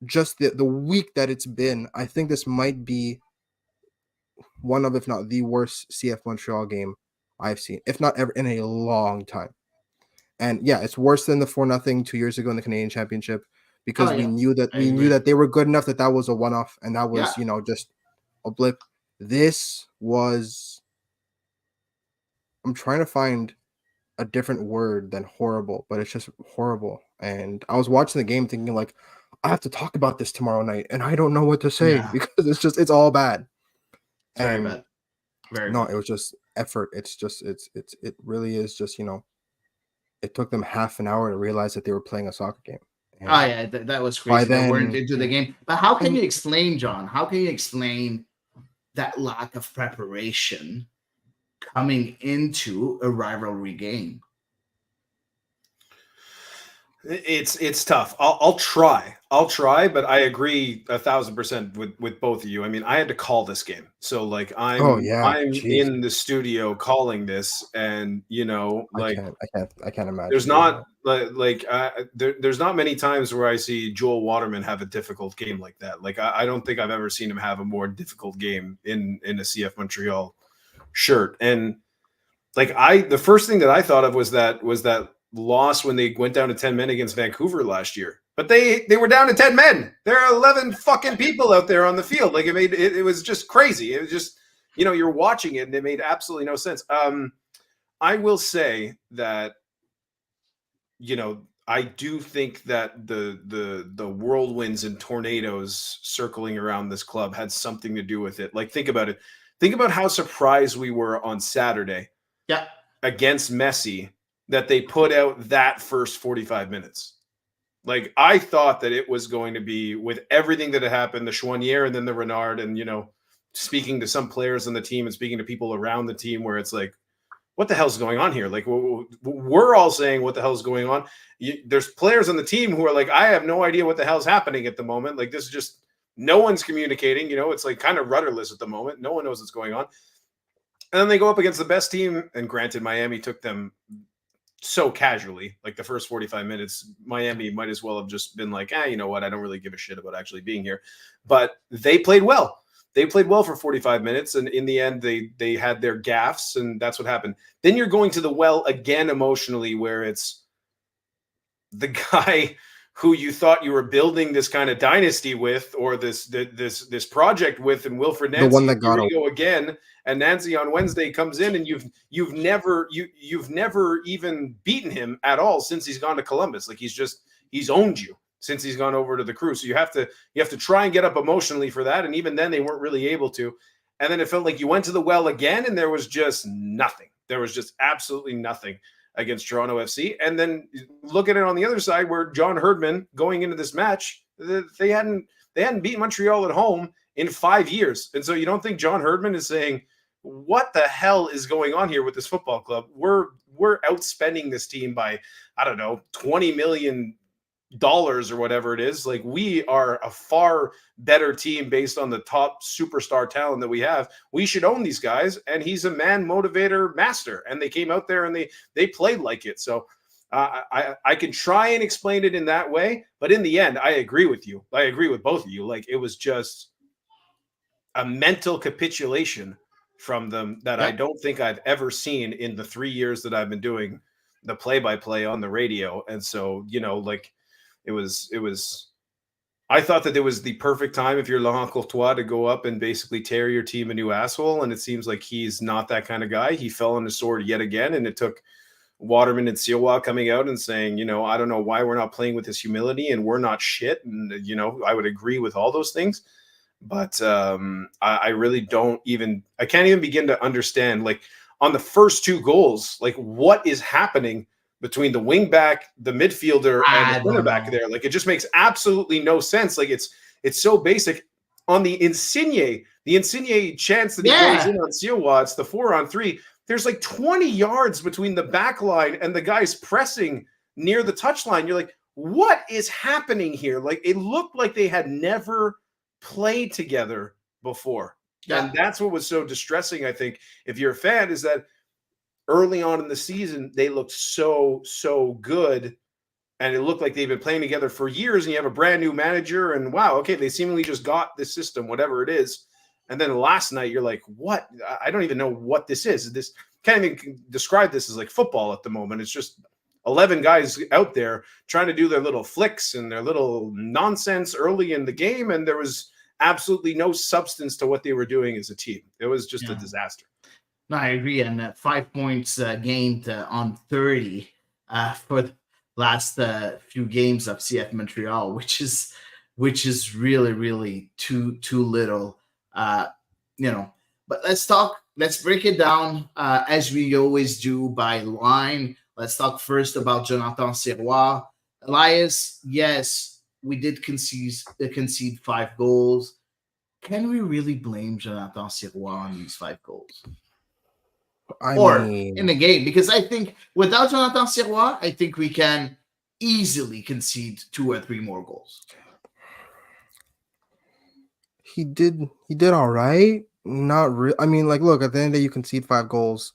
just the week that it's been, I think this might be one of, if not the worst CF Montreal game I've seen, if not ever, in a long time. And yeah, it's worse than the 4-0 2 years ago in the Canadian Championship, because we knew that they were good enough that was a one-off and that was just a blip. This was, I'm trying to find a different word than horrible, but it's just horrible. And I was watching the game thinking like, I have to talk about this tomorrow night and I don't know what to say because it's all bad. Very bad. It was just effort. It really is just, it took them half an hour to realize that they were playing a soccer game. And that was crazy. They weren't into the game. But how can you explain, John? How can you explain that lack of preparation coming into a rivalry game? It's tough. I'll try, but I agree 1,000% with both of you. I mean, I had to call this game, so like I'm in the studio calling this, and I can't imagine. There's not there's not many times where I see Joel Waterman have a difficult game like that. Like I don't think I've ever seen him have a more difficult game in a CF Montreal shirt. And like the first thing that I thought of was that loss when they went down to 10 men against Vancouver last year. But they were down to 10 men. There are 11 fucking people out there on the field. Like it was just crazy. It was just, you're watching it and it made absolutely no sense. I will say that, I do think that the whirlwinds and tornadoes circling around this club had something to do with it. Like, think about it. Think about how surprised we were on Saturday against Messi that they put out that first 45 minutes. Like, I thought that it was going to be, with everything that had happened, the Chouanier and then the Renard, and, speaking to some players on the team and speaking to people around the team, where it's like, what the hell's going on here? Like, we're all saying, what the hell's going on? There's players on the team who are like, I have no idea what the hell's happening at the moment. Like, this is just, no one's communicating. It's like kind of rudderless at the moment. No one knows what's going on. And then they go up against the best team. And granted, Miami took them so casually. Like, the first 45 minutes, Miami might as well have just been like, you know what? I don't really give a shit about actually being here. But they played well. They played well for 45 minutes, and in the end, they had their gaffes, and that's what happened. Then you're going to the well again emotionally, where it's the guy who you thought you were building this kind of dynasty with, or this project with, and Wilfred Nancy. The one that got go again, and Nancy on Wednesday comes in, and you've never even beaten him at all since he's gone to Columbus. Like, he's owned you since he's gone over to the Crew. So you have to try and get up emotionally for that. And even then they weren't really able to. And then it felt like you went to the well again, and there was just nothing. There was just absolutely nothing against Toronto FC. And then look at it on the other side, where John Herdman going into this match, they hadn't beaten Montreal at home in 5 years. And so you don't think John Herdman is saying, what the hell is going on here with this football club? We're outspending this team by, I don't know, $20 million or whatever it is. Like, we are a far better team based on the top superstar talent that we have. We should own these guys. And he's a man motivator master. And they came out there and they played like it. So I can try and explain it in that way, but in the end, I agree with you. I agree with both of you. Like, it was just a mental capitulation from them that I don't think I've ever seen in the 3 years that I've been doing the play-by-play on the radio. And so, like, it was, I thought that it was the perfect time if you're Laurent Courtois to go up and basically tear your team a new asshole. And it seems like he's not that kind of guy. He fell on his sword yet again. And it took Waterman and Sirois coming out and saying, I don't know why we're not playing with this humility, and we're not shit. And, I would agree with all those things. But I really can't even begin to understand, like, on the first 2 goals, like, what is happening between the wing back, the midfielder, and the center back there. Like, it just makes absolutely no sense. Like, it's so basic. On the Insigne chance that he goes in on Sirois, it's the 4-on-3. There's like 20 yards between the back line and the guys pressing near the touchline. You're like, what is happening here? Like, it looked like they had never played together before. Yeah. And that's what was so distressing, I think, if you're a fan, is that early on in the season, they looked so good. And it looked like they've been playing together for years, and you have a brand new manager, and wow, okay, they seemingly just got this system, whatever it is. And then last night, you're like, what? I don't even know what this is. This can't even describe this as like football at the moment. It's just 11 guys out there trying to do their little flicks and their little nonsense early in the game. And there was absolutely no substance to what they were doing as a team. It was just a disaster. No, I agree. And 5 points gained on 30 for the last few games of CF Montreal, which is really, really too little. But let's break it down as we always do by line. Let's talk first about Jonathan Sirois. Elias, yes, we did concede 5 goals. Can we really blame Jonathan Sirois on these 5 goals? I mean, in the game? Because I think without Jonathan Sirois, I think we can easily concede 2 or 3 more goals. He did all right. Not really. I mean, like, look, at the end of the day, you concede 5 goals.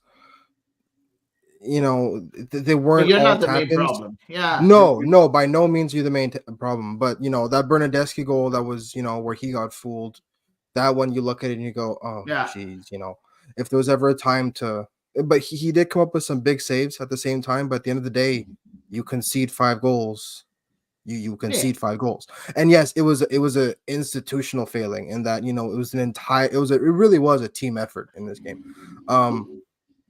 They weren't. But you're not the main problem. Yeah. No, by no means you're the main problem. But that Bernadeschi goal, that was where he got fooled. That one, you look at it and you go, oh, geez, if there was ever a time to. But he did come up with some big saves at the same time. But at the end of the day, you concede 5 goals. You concede 5 goals. And yes, it was a institutional failing in that, it really was a team effort in this game.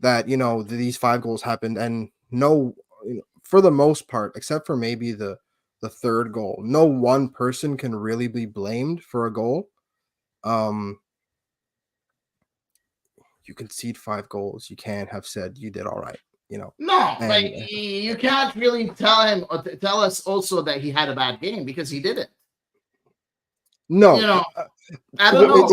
That, these 5 goals happened, and for the most part, except for maybe the 3rd goal, no one person can really be blamed for a goal. You concede 5 goals. You can't have said you did all right. No, like, you can't really tell us also that he had a bad game, because he didn't. No, I don't know.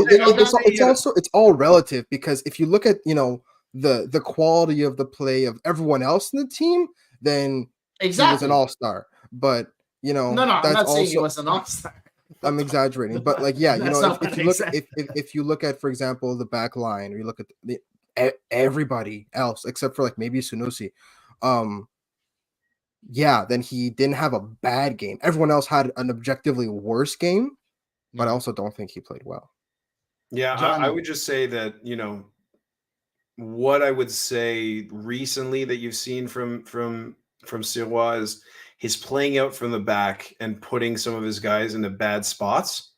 It's all relative, because if you look at the quality of the play of everyone else in the team, then he was an all-star. But no, I'm not saying he was an all-star. I'm exaggerating, but like, if you look at, for example, the back line, or you look at everybody else except for like maybe Sunusi, then he didn't have a bad game. Everyone else had an objectively worse game, but I also don't think he played well. Yeah, I would just say that, what I would say recently that you've seen from Sirois is he's playing out from the back and putting some of his guys into bad spots.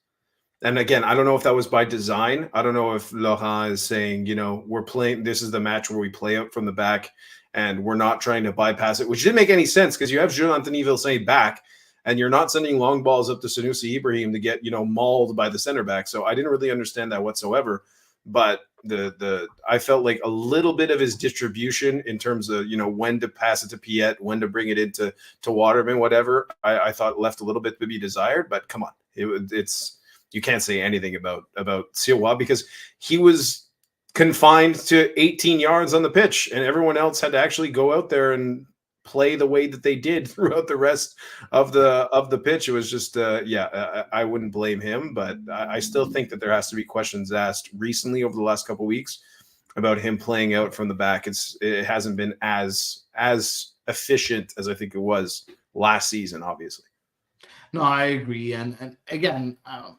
And again, I don't know if that was by design. I don't know if Laurent is saying, we're playing, this is the match where we play out from the back and we're not trying to bypass it, which didn't make any sense, because you have Jules-Anthony Vilsaint back and you're not sending long balls up to Sanusi Ibrahim to get, mauled by the center back. So I didn't really understand that whatsoever. but I felt like a little bit of his distribution in terms of, you know, when to pass it to Piet, when to bring it into Waterman, whatever, I thought left a little bit to be desired. But come on, it's you can't say anything about Sirois because he was confined to 18 yards on the pitch, and everyone else had to actually go out there and play the way that they did throughout the rest of the pitch. It was just I wouldn't blame him, but I still think that there has to be questions asked recently over the last couple of weeks about him playing out from the back. It hasn't been as efficient as I think it was last season, obviously. No, I agree, and again, I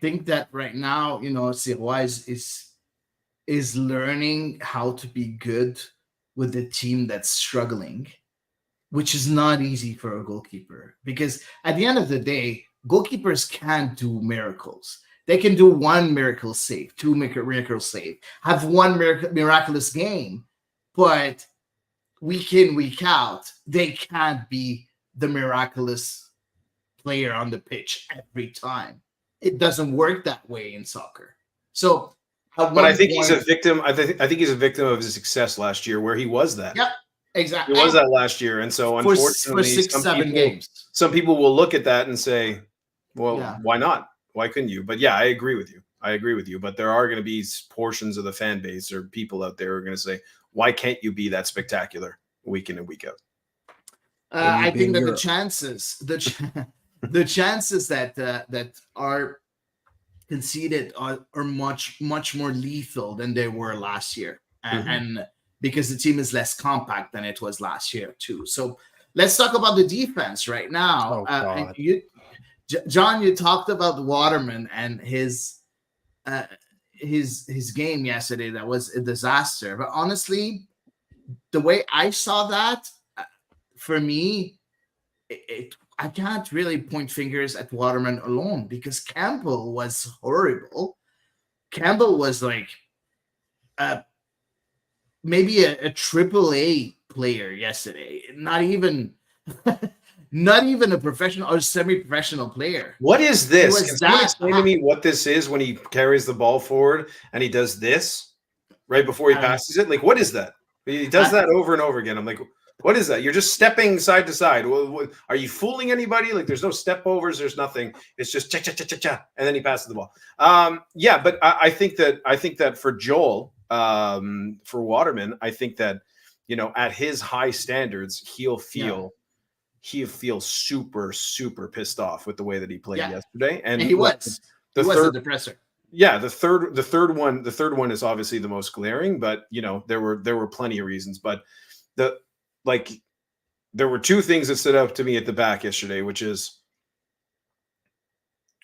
think that right now, you know, Sirois is learning how to be good with the team that's struggling, which is not easy for a goalkeeper, because at the end of the day, goalkeepers can't do miracles. They can do one miracle save, two miracle save, have one miraculous game, but week in, week out, they can't be the miraculous player on the pitch every time. It doesn't work that way in soccer. So, but I think he's a victim. I think he's a victim of his success last year, where he was that. Yeah, exactly. He was that last year, and so unfortunately, for 6-7 games, some people will look at that and say, "Well, why not? Why couldn't you?" But yeah, I agree with you. But there are going to be portions of the fan base or people out there who are going to say, "Why can't you be that spectacular week in and week out?" I think that the chances that are conceded are much more lethal than they were last year, and because the team is less compact than it was last year too. So let's talk about the defense right now. John, you talked about Waterman and his game yesterday. That was a disaster. But honestly, the way I saw that, for me, I can't really point fingers at Waterman alone, because Campbell was horrible. Campbell was like maybe a AAA player yesterday. Not even a professional or semi-professional player. What is this? Can someone explain to me what this is when he carries the ball forward and he does this right before he passes it? Like, what is that? He does that over and over again. I'm like, what is that? You're just stepping side to side. Are you fooling anybody? Like, there's no step overs. There's nothing. It's just cha-cha-cha-cha-cha, and then he passes the ball. But I think that for Joel, for Waterman, I think that, you know, at his high standards, he'll feel super, super pissed off with the way that he played yesterday. And he was a depressor. Yeah, the third one is obviously the most glaring, but you know, there were plenty of reasons. But there were two things that stood out to me at the back yesterday, which is,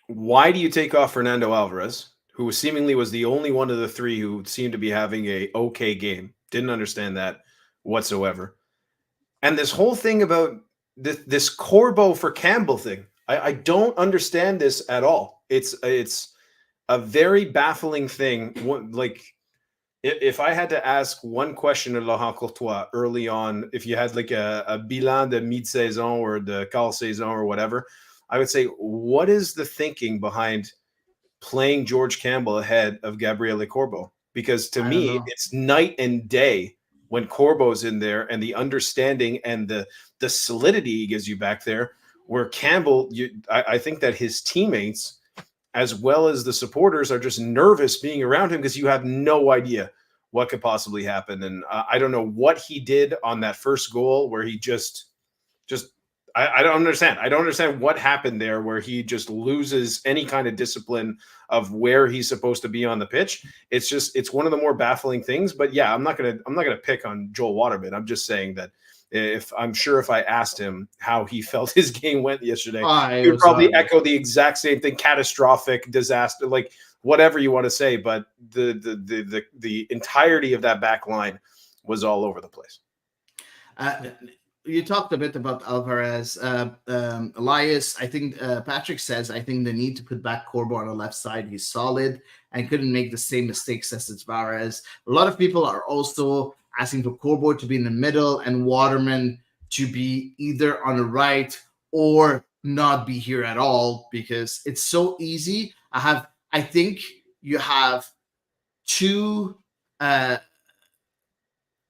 why do you take off Fernando Alvarez, who seemingly was the only one of the three who seemed to be having a okay game? Didn't understand that whatsoever. And this whole thing about this Corbo for Campbell thing, I don't understand this at all. It's a very baffling thing. Like, if I had to ask one question to Laurent Courtois early on, if you had like a bilan de mid-saison or de quart saison or whatever, I would say, what is the thinking behind playing George Campbell ahead of Gabriele Corbo? Because to me, it's night and day when Corbo's in there, and the understanding and the solidity he gives you back there, where Campbell, I think that his teammates, as well as the supporters, are just nervous being around him because you have no idea what could possibly happen. And I don't know what he did on that first goal where he just I don't understand. I don't understand what happened there where he just loses any kind of discipline of where he's supposed to be on the pitch. It's one of the more baffling things. But yeah, I'm not gonna pick on Joel Waterman. I'm just saying that if I asked him how he felt his game went yesterday, he would probably echo the exact same thing: catastrophic, disaster, like whatever you want to say. But the entirety of that back line was all over the place. You talked a bit about Alvarez. Elias, I think Patrick says, I think the need to put back Corbo on the left side. He's solid and couldn't make the same mistakes as Alvarez. A lot of people are also asking for Corbo to be in the middle and Waterman to be either on the right or not be here at all, because it's so easy. I think you have two uh,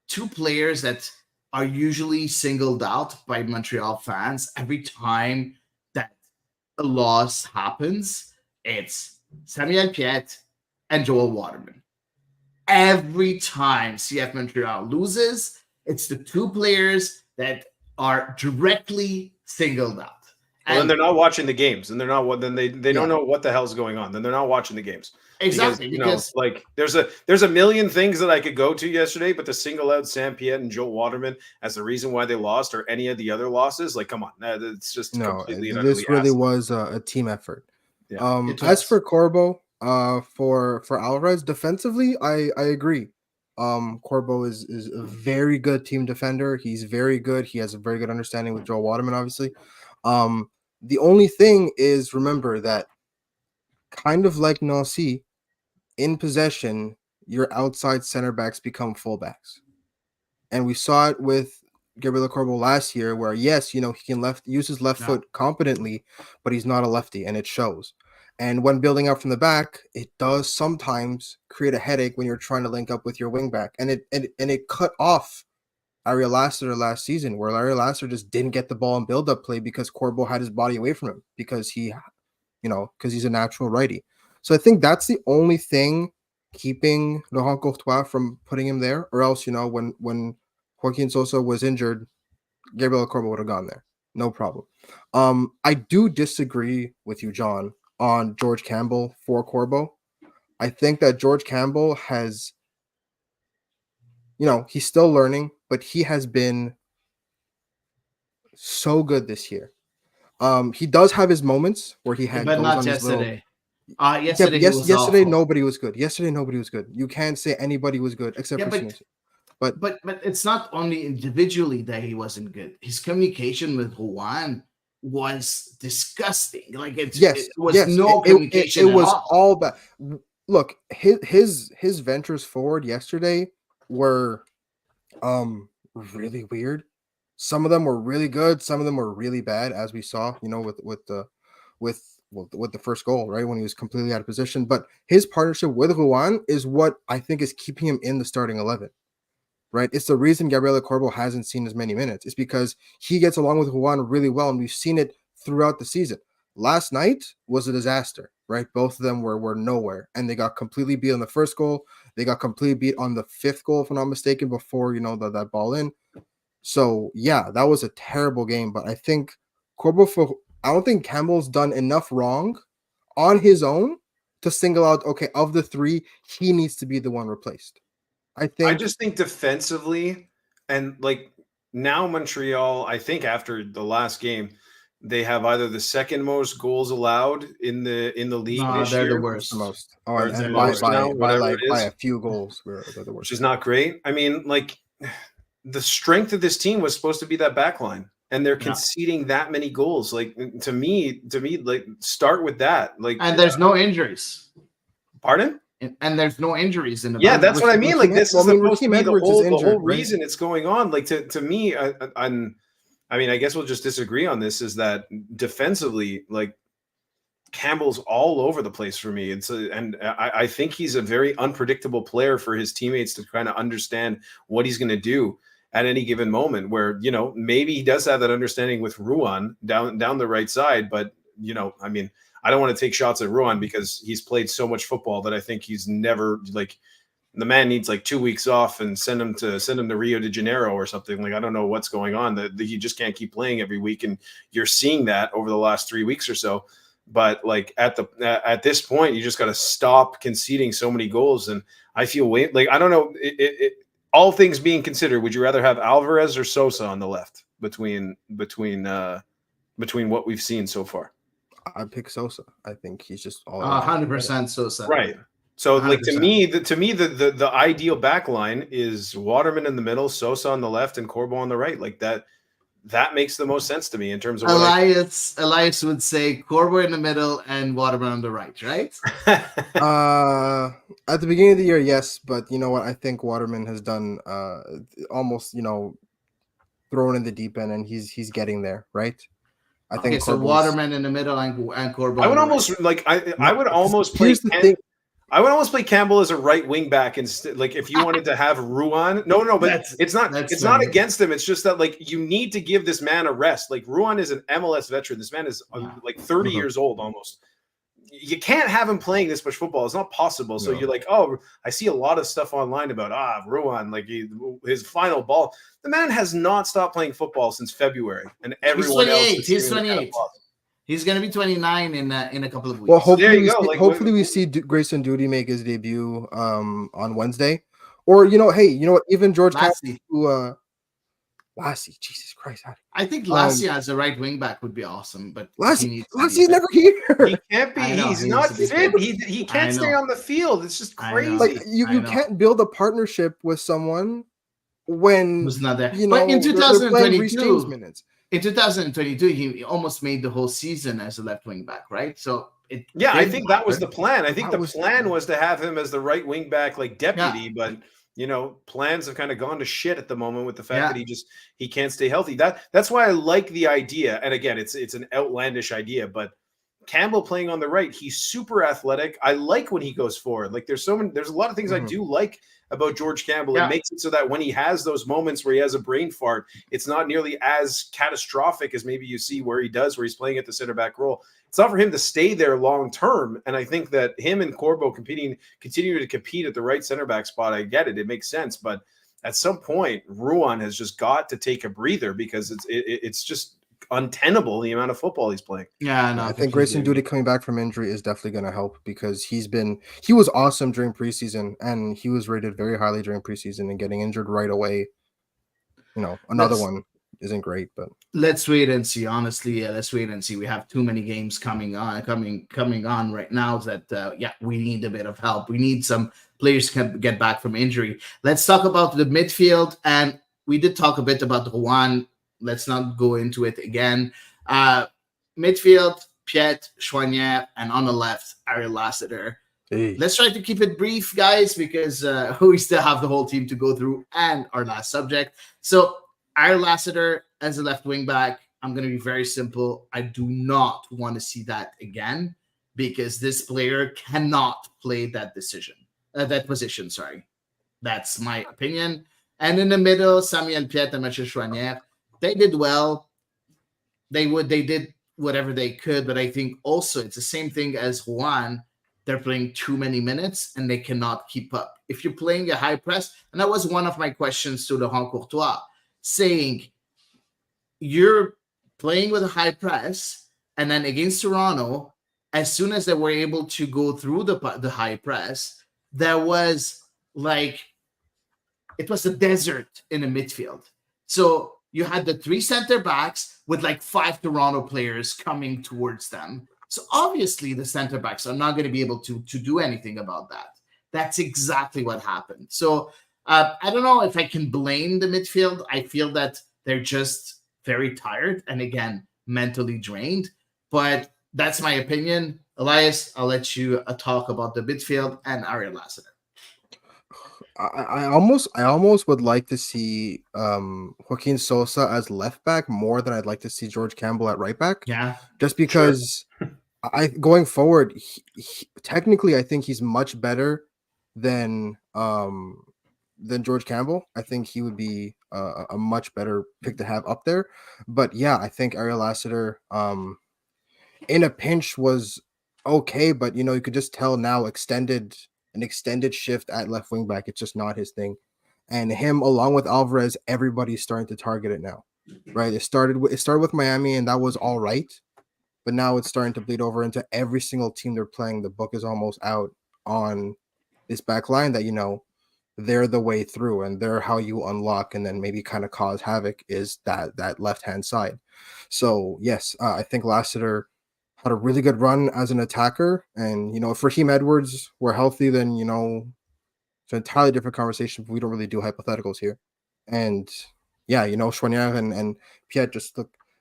two players that are usually singled out by Montreal fans every time that a loss happens. It's Samuel Piette and Joel Waterman. Every time CF Montreal loses, it's the two players that are directly singled out. Well, then And they're not watching the games, and they're not what. Then they Yeah. don't know what the hell's going on. Then they're not watching the games. exactly Because because like there's a million things that I could go to yesterday, but to single out Sam Piette and Joe Waterman as the reason why they lost, or any of the other losses, like come on, it's just No, completely and utterly this really asinine. was a team effort. Yeah. It As was. for Corbo, for Alvarez defensively, I agree. Corbo is a very good team defender. He's very good. He has a very good understanding with Joel Waterman, obviously. The only thing is, remember that kind of like Nancy, in possession, your outside center backs become fullbacks. And we saw it with Gabriel Corbo last year, where yes, he can use his left Yeah. foot competently, but he's not a lefty, and it shows. And when building out from the back, it does sometimes create a headache when you're trying to link up with your wing back, and it cut off Ariel Lassiter last season, where Ariel Lassiter just didn't get the ball in build up play because Corbo had his body away from him because because he's a natural righty. So I think that's the only thing keeping Laurent Courtois from putting him there, or else when Joaquin Sosa was injured, Gabriel Corbo would have gone there, no problem. I do disagree with you, John, on George Campbell for Corbo. I think that George Campbell has, he's still learning, but he has been so good this year. He does have his moments where he had but goes not on his little. yesterday. Yesterday he was Yesterday awful. nobody was good. Yesterday nobody was good. You can't say anybody was good except Yeah, for but- Sinusi. But But it's not only individually that he wasn't good. His communication with Juan was disgusting. Like it was no communication It was at all. all bad. Look, his ventures forward yesterday were really weird. Some of them were really good. Some of them were really bad, as we saw. With the first goal, right, when he was completely out of position. But his partnership with Juan is what I think is keeping him in the starting 11. Right, it's the reason Gabriel Corbo hasn't seen as many minutes. It's because he gets along with Juan really well, and we've seen it throughout the season. Last night was a disaster, right? Both of them were nowhere, and they got completely beat on the first goal. They got completely beat on the fifth goal, if I'm not mistaken, before that ball in. So yeah, that was a terrible game. But I think I don't think Campbell's done enough wrong on his own to single out. Okay, of the three, he needs to be the one replaced. I just think defensively, and like now Montreal, I think after the last game, they have either the second most goals allowed in the league No, this they're the year, worst. the most. Or And the by most now, whatever it by is. a few goals, they're the which worst. is not great. I mean, like the strength of this team was supposed to be that back line, and they're Yeah. conceding that many goals. Like to me, like start with that. Like, And there's no injuries. pardon? And there's no injuries in the Yeah, back. that's what I mean. Like this is supposed to Raheem be Edwards is injured, the whole right? reason it's going on. Like to me, I mean, I guess we'll just disagree on this. Is that defensively, like Campbell's all over the place for me. And I think he's a very unpredictable player for his teammates to kind of understand what he's going to do at any given moment. Where maybe he does have that understanding with Ruan down the right side, but I mean, I don't want to take shots at Ruan because he's played so much football that I think he's never like the man needs like 2 weeks off and send him to Rio de Janeiro or something. Like I don't know what's going on. That he just can't keep playing every week, and you're seeing that over the last 3 weeks or so. But like at this point, you just got to stop conceding so many goals. And I feel like I don't know. All things being considered, would you rather have Alvarez or Sosa on the left between what we've seen so far? I pick Sosa. I think he's just all 100% Sosa. Right. So like 100%. to me the ideal back line is Waterman in the middle, Sosa on the left, and Corbo on the right. Like that makes the most sense to me in terms of Elias would say Corbo in the middle and Waterman on the right, right? At the beginning of the year, yes, but you know what? I think Waterman has done almost thrown in the deep end, and he's getting there, right? I think so Waterman in the middle and Corbo. I would almost like I would almost play here's the thing. I would almost play Campbell as a right wing back instead. Like if you wanted to have Ruan, no, but it's not funny. against him. It's just that like you need to give this man a rest. Like Ruan is an MLS veteran. This man is like 30 years old almost. You can't have him playing this much football. It's not possible. So you're like, oh, I see a lot of stuff online about Ruan, like his final ball. The man has not stopped playing football since February, and everyone else is He's 28. He's going to be 29 in a couple of weeks. Well, hopefully we see Grayson Duty make his debut on Wednesday, or what? Even George Lassie, Jesus Christ! I think Lassie as a right wing back would be awesome, but Lassie's never here. He can't be. He's not fit. He can't stay on the field. It's just crazy. Like you can't build a partnership with someone when who's not there. You know, but in 2022 minutes. In 2022, he almost made the whole season as a left wing back, right? So I think that was the plan. I think the plan was to have him as the right wing back, like deputy, but plans have kind of gone to shit at the moment with the fact that he can't stay healthy. That's why I like the idea. And again, it's an outlandish idea, but Campbell playing on the right, he's super athletic. I like when he goes forward. Like there's a lot of things I do like about George Campbell. It makes it so that when he has those moments where he has a brain fart, it's not nearly as catastrophic as maybe you see where he's playing at the center back role. It's not for him to stay there long term. And I think that him and Corbo continue to compete at the right center back spot. I get it. It makes sense. But at some point, Ruan has just got to take a breather because it's just untenable the amount of football he's playing. Yeah, no, I think Grayson Duty coming back from injury is definitely going to help because he was awesome during preseason and he was rated very highly during preseason, and getting injured right away, another one isn't great. But let's wait and see. Honestly, let's wait and see. We have too many games coming on right now that we need a bit of help. We need some players to get back from injury. Let's talk about the midfield, and we did talk a bit about Ruan. Let's not go into it again. Midfield, Piet, Choinière, and on the left, Ariel Lassiter. Hey. Let's try to keep it brief, guys, because we still have the whole team to go through and our last subject. So Ariel Lassiter as a left wing back, I'm going to be very simple. I do not want to see that again because this player cannot play that position. Sorry. That's my opinion. And in the middle, Samuel Piet and Mathieu Choinière. They did well. They did whatever they could, but I think also it's the same thing as Juan. They're playing too many minutes and they cannot keep up. If you're playing a high press, and that was one of my questions to Laurent Courtois, saying you're playing with a high press, and then against Toronto, as soon as they were able to go through the high press, there was it was a desert in the midfield. So you had the three center backs with 5 Toronto players coming towards them. So obviously the center backs are not going to be able to do anything about that. That's exactly what happened. So I don't know if I can blame the midfield. I feel that they're just very tired and, again, mentally drained. But that's my opinion. Elias, I'll let you talk about the midfield and Ariel Lassiter. I almost would like to see Joaquin Sosa as left back more than I'd like to see George Campbell at right back. Yeah, just because going forward, technically I think he's much better than George Campbell. I think he would be a much better pick to have up there. But yeah, I think Ariel Lassiter in a pinch was okay, but you could just tell now an extended shift at left wing back, it's just not his thing. And him along with Alvarez, everybody's starting to target it now, right? It started with Miami, and that was all right, but now it's starting to bleed over into every single team they're playing. The book is almost out on this back line that they're the way through, and they're how you unlock and then maybe kind of cause havoc is that left hand side. So yes, I think Lassiter had a really good run as an attacker. And, if Raheem Edwards were healthy, then, it's an entirely different conversation. But we don't really do hypotheticals here. And, Choinière and Piet just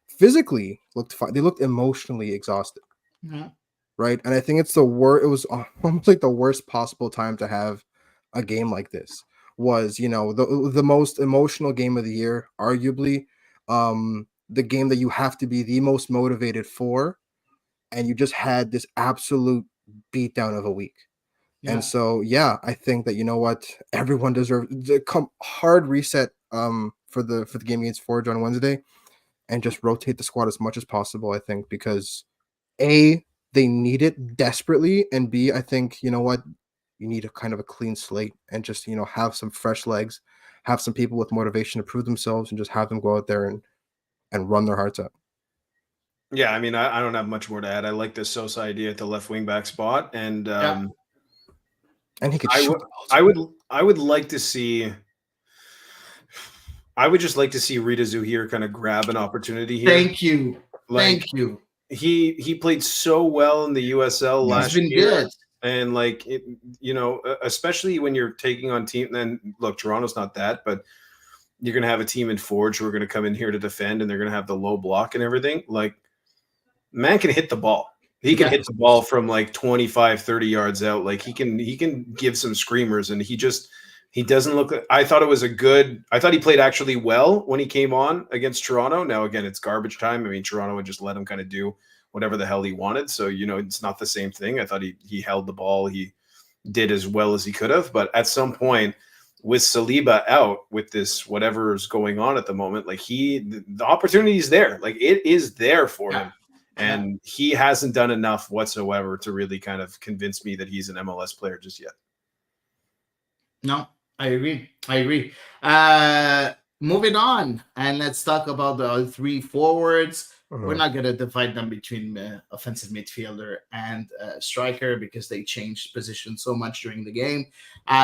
physically looked fine. They looked emotionally exhausted. Mm-hmm. Right? And I think it was almost like the worst possible time to have a game like this was, the most emotional game of the year, arguably, the game that you have to be the most motivated for. And you just had this absolute beatdown of a week. And so, yeah, I think that, you know what, everyone deserves the hard reset for the game against Forge on Wednesday, and just rotate the squad as much as possible. I think because A, they need it desperately, and B, I think, you know what, you need a kind of a clean slate and just, you know, have some fresh legs, have some people with motivation to prove themselves, and just have them go out there and run their hearts out. Yeah, I mean, I don't have much more to add. I like this Sosa idea at the left wing back spot, and And he could I shoot would, the ball I too. would, I would like to see. I would just like to see Rita Zuhir kind of grab an opportunity here. Thank you. Like, Thank you. He played so well in the USL Yeah. last He's been year. good. And like it, you know, especially when you're taking on team, then look, Toronto's not that, but you're gonna have a team in Forge who are gonna come in here to defend, and they're gonna have the low block and everything. Like, man can hit the ball. He can hit the ball from like 25, 30 yards out. Like he can give some screamers, and he doesn't look. I thought it was I thought he played actually well when he came on against Toronto. Now again, it's garbage time. I mean, Toronto would just let him kind of do whatever the hell he wanted. So, you know, it's not the same thing. I thought he held the ball. He did as well as he could have. But at some point, with Saliba out, with this whatever's going on at the moment, like the opportunity is there. Like it is there for him. And he hasn't done enough whatsoever to really kind of convince me that he's an MLS player just yet. No, I agree. Moving on, and let's talk about the three forwards. We're not going to divide them between offensive midfielder and striker because they changed position so much during the game.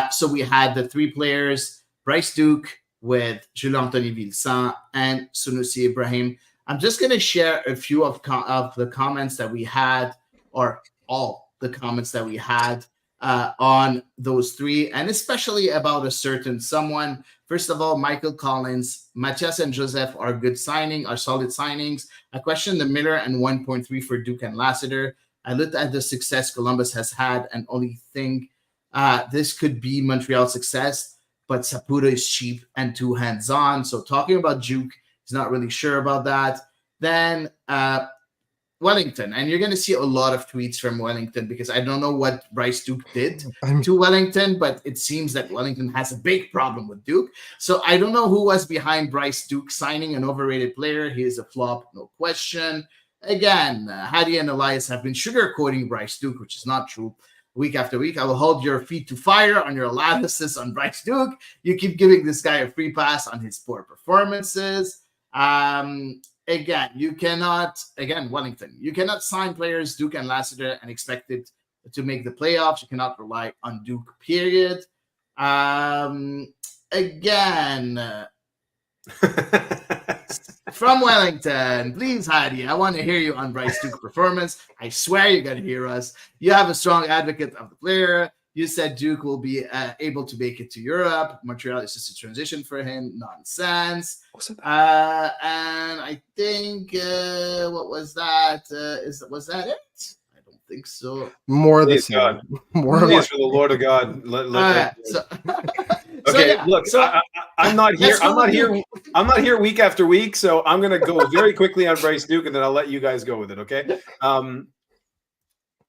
So we had the three players, Bryce Duke with Jules-Anthony Vilsan and Sunusi Ibrahim. I'm just going to share a few of the comments that we had, or all the comments that we had on those three, and especially about a certain someone. First of all, Michael Collins, Matias and Joseph are solid signings. I question the Miller and 1.3 for Duke and Lassiter. I looked at the success Columbus has had and only think this could be Montreal's success, but Saputo is cheap and too hands-on. So talking about Duke, he's not really sure about that. Then Wellington, and you're going to see a lot of tweets from Wellington because I don't know what Bryce Duke did to Wellington, but it seems that Wellington has a big problem with Duke. So I don't know who was behind Bryce Duke signing an overrated player. He is a flop, no question. Again, Hady and Elias have been sugarcoating Bryce Duke, which is not true. Week after week, I will hold your feet to fire on your analysis on Bryce Duke. You keep giving this guy a free pass on his poor performances. Again, Wellington, you cannot sign players Duke and Lassiter and expect it to make the playoffs. You cannot rely on Duke, period. Again, from Wellington, please, Hady, I want to hear you on Bryce Duke performance. I swear you got to hear us. You have a strong advocate of the player. You said Duke will be able to make it to Europe. Montreal is just a transition for him. Nonsense. And I think, what was that? Was that it? I don't think so. More of the Please, God. More Please, for the Lord of God. Look, I'm not here. I'm not here week after week, so I'm going to go very quickly on Bryce Duke, and then I'll let you guys go with it. Okay.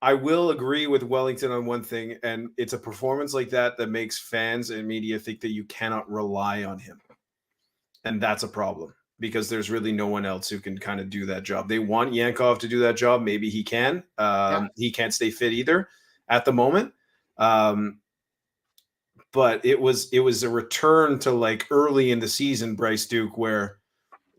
I will agree with Wellington on one thing, and it's a performance like that makes fans and media think that you cannot rely on him. And that's a problem because there's really no one else who can kind of do that job. They want Yankov to do that job. Maybe he can. He can't stay fit either at the moment. But it was a return to like early in the season, Bryce Duke, where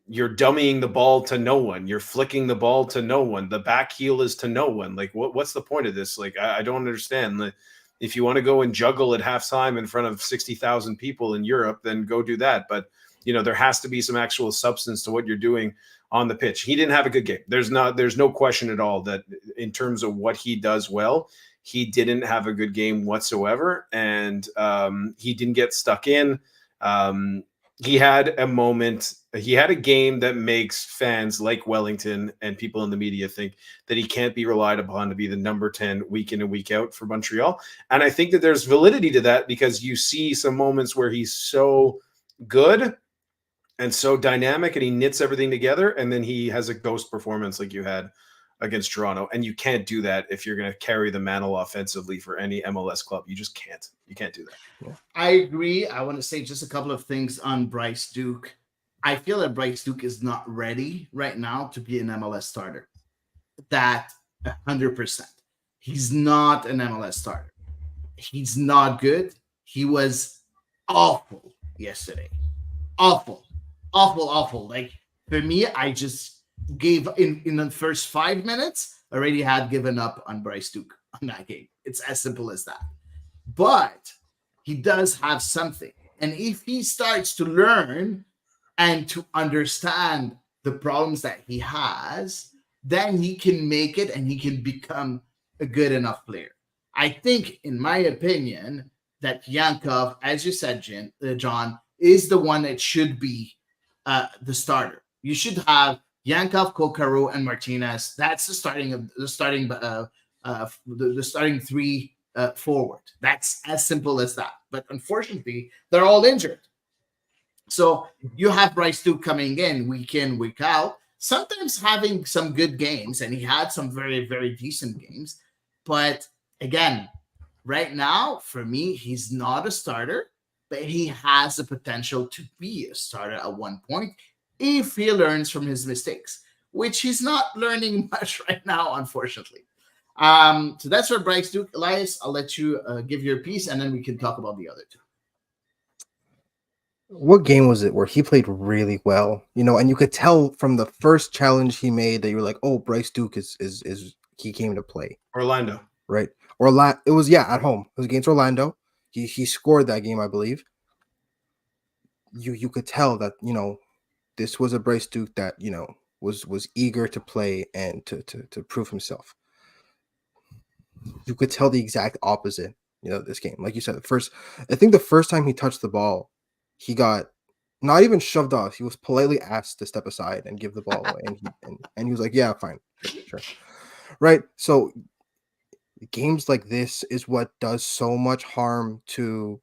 you're dummying the ball to no one. You're flicking the ball to no one. The back heel is to no one. Like, what's the point of this? Like, I don't understand. Like, if you want to go and juggle at halftime in front of 60,000 people in Europe, then go do that. But, you know, there has to be some actual substance to what you're doing on the pitch. He didn't have a good game. There's no question at all that in terms of what he does well, he didn't have a good game whatsoever. And he didn't get stuck in. He had a moment. He had a game that makes fans like Wellington and people in the media think that he can't be relied upon to be the number 10 week in and week out for Montreal. And I think that there's validity to that because you see some moments where he's so good and so dynamic and he knits everything together. And then he has a ghost performance like you had against Toronto, and you can't do that if you're going to carry the mantle offensively for any MLS club. You just can't. You can't do that. Yeah. I agree. I want to say just a couple of things on Bryce Duke. I feel that Bryce Duke is not ready right now to be an MLS starter. That 100%. He's not an MLS starter. He's not good. He was awful yesterday. Awful. Awful, awful. Like, for me, I just gave in the first 5 minutes, already had given up on Bryce Duke on that game. It's as simple as that. But he does have something. And if he starts to learn and to understand the problems that he has, then he can make it and he can become a good enough player. I think, in my opinion, that Yankov, as you said, John, is the one that should be the starter. You should have Yankov, Kokaro, and Martinez. That's the starting three forward. That's as simple as that. But unfortunately, they're all injured. So you have Bryce Duke coming in week in, week out, sometimes having some good games, and he had some very, very decent games. But again, right now, for me, he's not a starter, but he has the potential to be a starter at one point if he learns from his mistakes, which he's not learning much right now, unfortunately. So that's for Bryce Duke. Elias, I'll let you give your piece, and then we can talk about the other two. What game was it where he played really well? And you could tell from the first challenge he made that you were like, "Oh, Bryce Duke is he came to play." Orlando, right? It was at home. It was against Orlando. He scored that game, I believe. You could tell that this was a Bryce Duke that was eager to play and to prove himself. You could tell the exact opposite. This game, like you said, I think the first time he touched the ball, he got not even shoved off. He was politely asked to step aside and give the ball away, and he was like, "Yeah, fine, sure." Right. So games like this is what does so much harm to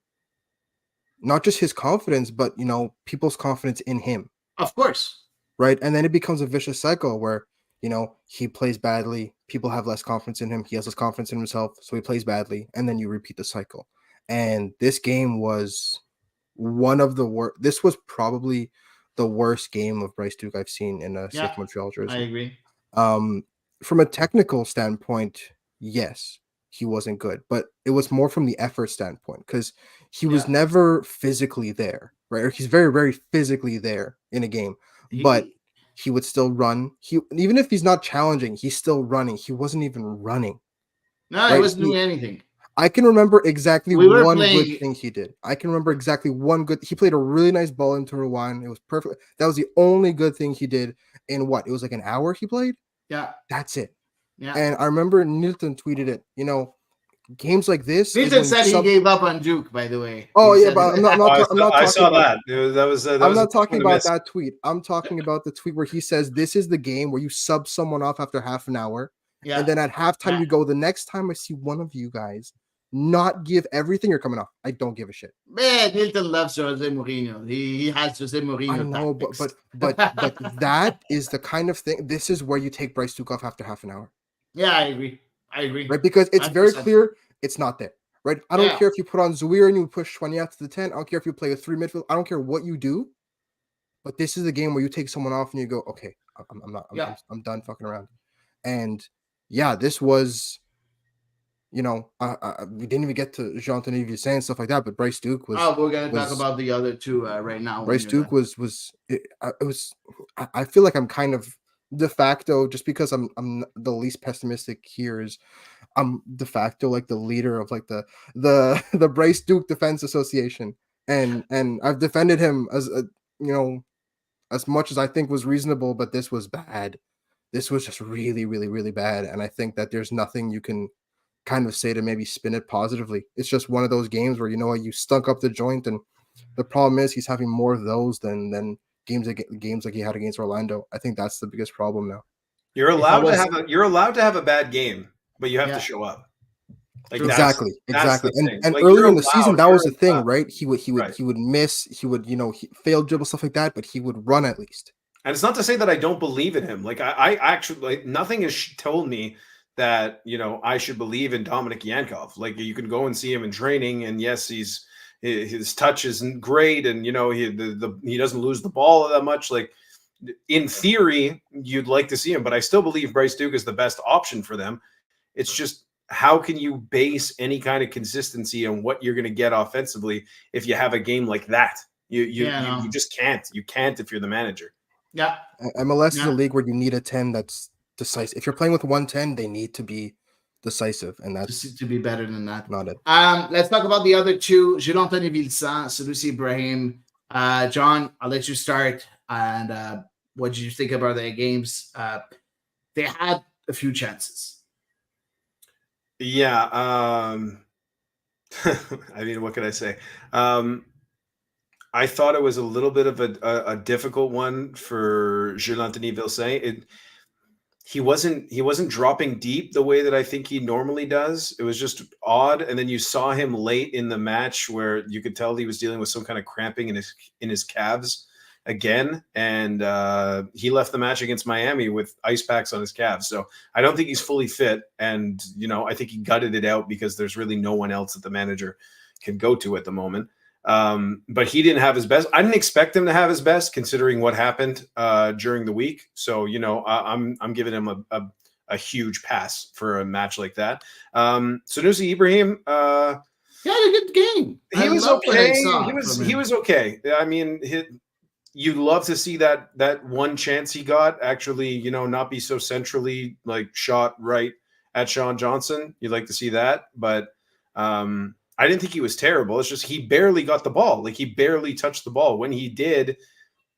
not just his confidence, but people's confidence in him. Of course. Right. And then it becomes a vicious cycle where he plays badly, people have less confidence in him, he has less confidence in himself, so he plays badly, and then you repeat the cycle. And this game was one of the worst. This was probably the worst game of Bryce Duke I've seen in a CF Montreal jersey. I agree. From a technical standpoint, yes, he wasn't good, but it was more from the effort standpoint because he was never physically there, right? Or he's very, very physically there in a game, but he would still run. Even if he's not challenging, he's still running. He wasn't even running. No, right? He wasn't doing anything. I can remember exactly one good thing he did. I can remember exactly one good. He played a really nice ball into Rwanda. It was perfect. That was the only good thing he did in what? It was like an hour he played. Yeah, that's it. Yeah, and I remember Nilton tweeted it. Games like this. Nilton said he gave up on Duke. By the way. Oh yeah, but I'm not talking. I saw that. I'm not talking about that tweet. I'm talking about the tweet where he says this is the game where you sub someone off after half an hour. Yeah. And then at halftime you go, the next time I see one of you guys not give everything, you're coming off. I don't give a shit. Man, Hilton loves Jose Mourinho. He has Jose Mourinho. I know, but that is the kind of thing. This is where you take Bryce Duke off after half an hour. Yeah, I agree. Right, because it's 100%. Very clear it's not there. Right, I don't care if you put on Zouir and you push Chouaniat to the 10. I don't care if you play a 3 midfield. I don't care what you do. But this is the game where you take someone off and you go, okay, I'm done fucking around. And yeah, this was. We didn't even get to Jon Still saying stuff like that, but Bryce Duke was. Oh, we're gonna talk about the other two right now. Bryce Duke was. I feel like I'm kind of de facto, just because I'm the least pessimistic here. I'm de facto like the leader of like the Bryce Duke Defense Association, and I've defended him as as much as I think was reasonable, but this was bad. This was just really, really, really bad, and I think that there's nothing you can kind of say to maybe spin it positively. It's just one of those games where you stunk up the joint, and the problem is he's having more of those than games like he had against Orlando. I think that's the biggest problem now. You're allowed to have a bad game, but you have to show up. Like exactly. And like earlier in the season, that was the thing, right? He would miss, he would fail dribble, stuff like that, but he would run at least. And it's not to say that I don't believe in him. Like I actually, like, nothing has told me that, you know, I should believe in Dominic Yankov. Like, you can go and see him in training, and yes, his touch isn't great, and you know, he doesn't lose the ball that much. Like, in theory, you'd like to see him, but I still believe Bryce Duke is the best option for them. It's just, how can you base any kind of consistency on what you're going to get offensively if you have a game like that? You just can't. You can't if you're the manager. Yeah. MLS is a league where you need a 10 that's decisive. If you're playing with 110, they need to be decisive, and that's to be better than that. Not it. Let's talk about the other two. Jules-Anthony Vilsan, Sanusi Ibrahim. John, I'll let you start. And what did you think about their games? They had a few chances. Yeah. I mean, what can I say? I thought it was a little bit of a difficult one for Jules-Anthony Vilsan. He wasn't dropping deep the way that I think he normally does. It was just odd. And then you saw him late in the match where you could tell he was dealing with some kind of cramping in his calves again. And he left the match against Miami with ice packs on his calves. So I don't think he's fully fit. And, you know, I think he gutted it out because there's really no one else that the manager can go to at the moment. But he didn't have his best. I didn't expect him to have his best considering what happened during the week. So, you know, I'm giving him a huge pass for a match like that. Sanusi Ibrahim, he had a good game. He was okay. He was okay. I mean, you'd love to see that one chance he got actually, you know, not be so centrally like shot right at Sean Johnson. You'd like to see that, but I didn't think he was terrible. It's just he barely got the ball. Like, he barely touched the ball. When he did,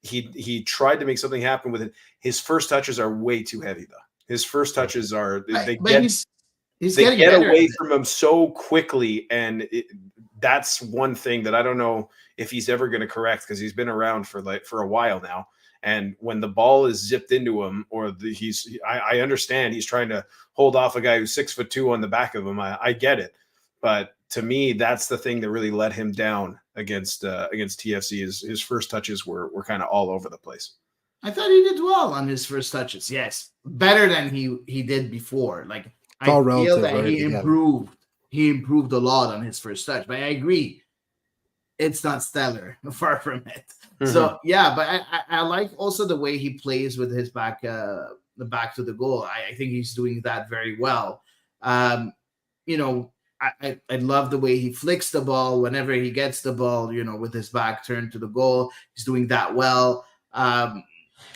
he tried to make something happen with it. His first touches are way too heavy, though. His first touches are they get away from him so quickly, and that's one thing that I don't know if he's ever going to correct, because he's been around for a while now. And when the ball is zipped into him, or I understand he's trying to hold off a guy who's 6'2" on the back of him. I get it. But to me, that's the thing that really let him down against TFC. His first touches were kind of all over the place. I thought he did well on his first touches. Yes, better than he did before. Like, I feel that right? He improved. He improved a lot on his first touch. But I agree, it's not stellar, far from it. Mm-hmm. So yeah, but I like also the way he plays with his back, the back to the goal. I think he's doing that very well. You know, I love the way he flicks the ball whenever he gets the ball, you know, with his back turned to the goal. He's doing that well.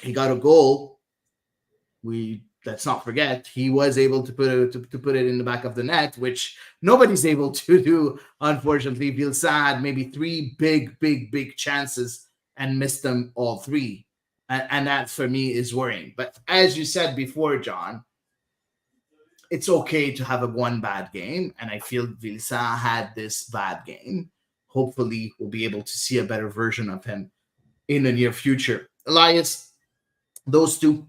He got a goal. Let's not forget, he was able to put it in the back of the net, which nobody's able to do, unfortunately. Vilsan had maybe 3 big chances and missed them all 3. And that, for me, is worrying. But as you said before, John, it's okay to have one bad game, and I feel Vilsan had this bad game. Hopefully, we'll be able to see a better version of him in the near future. Elias, those two.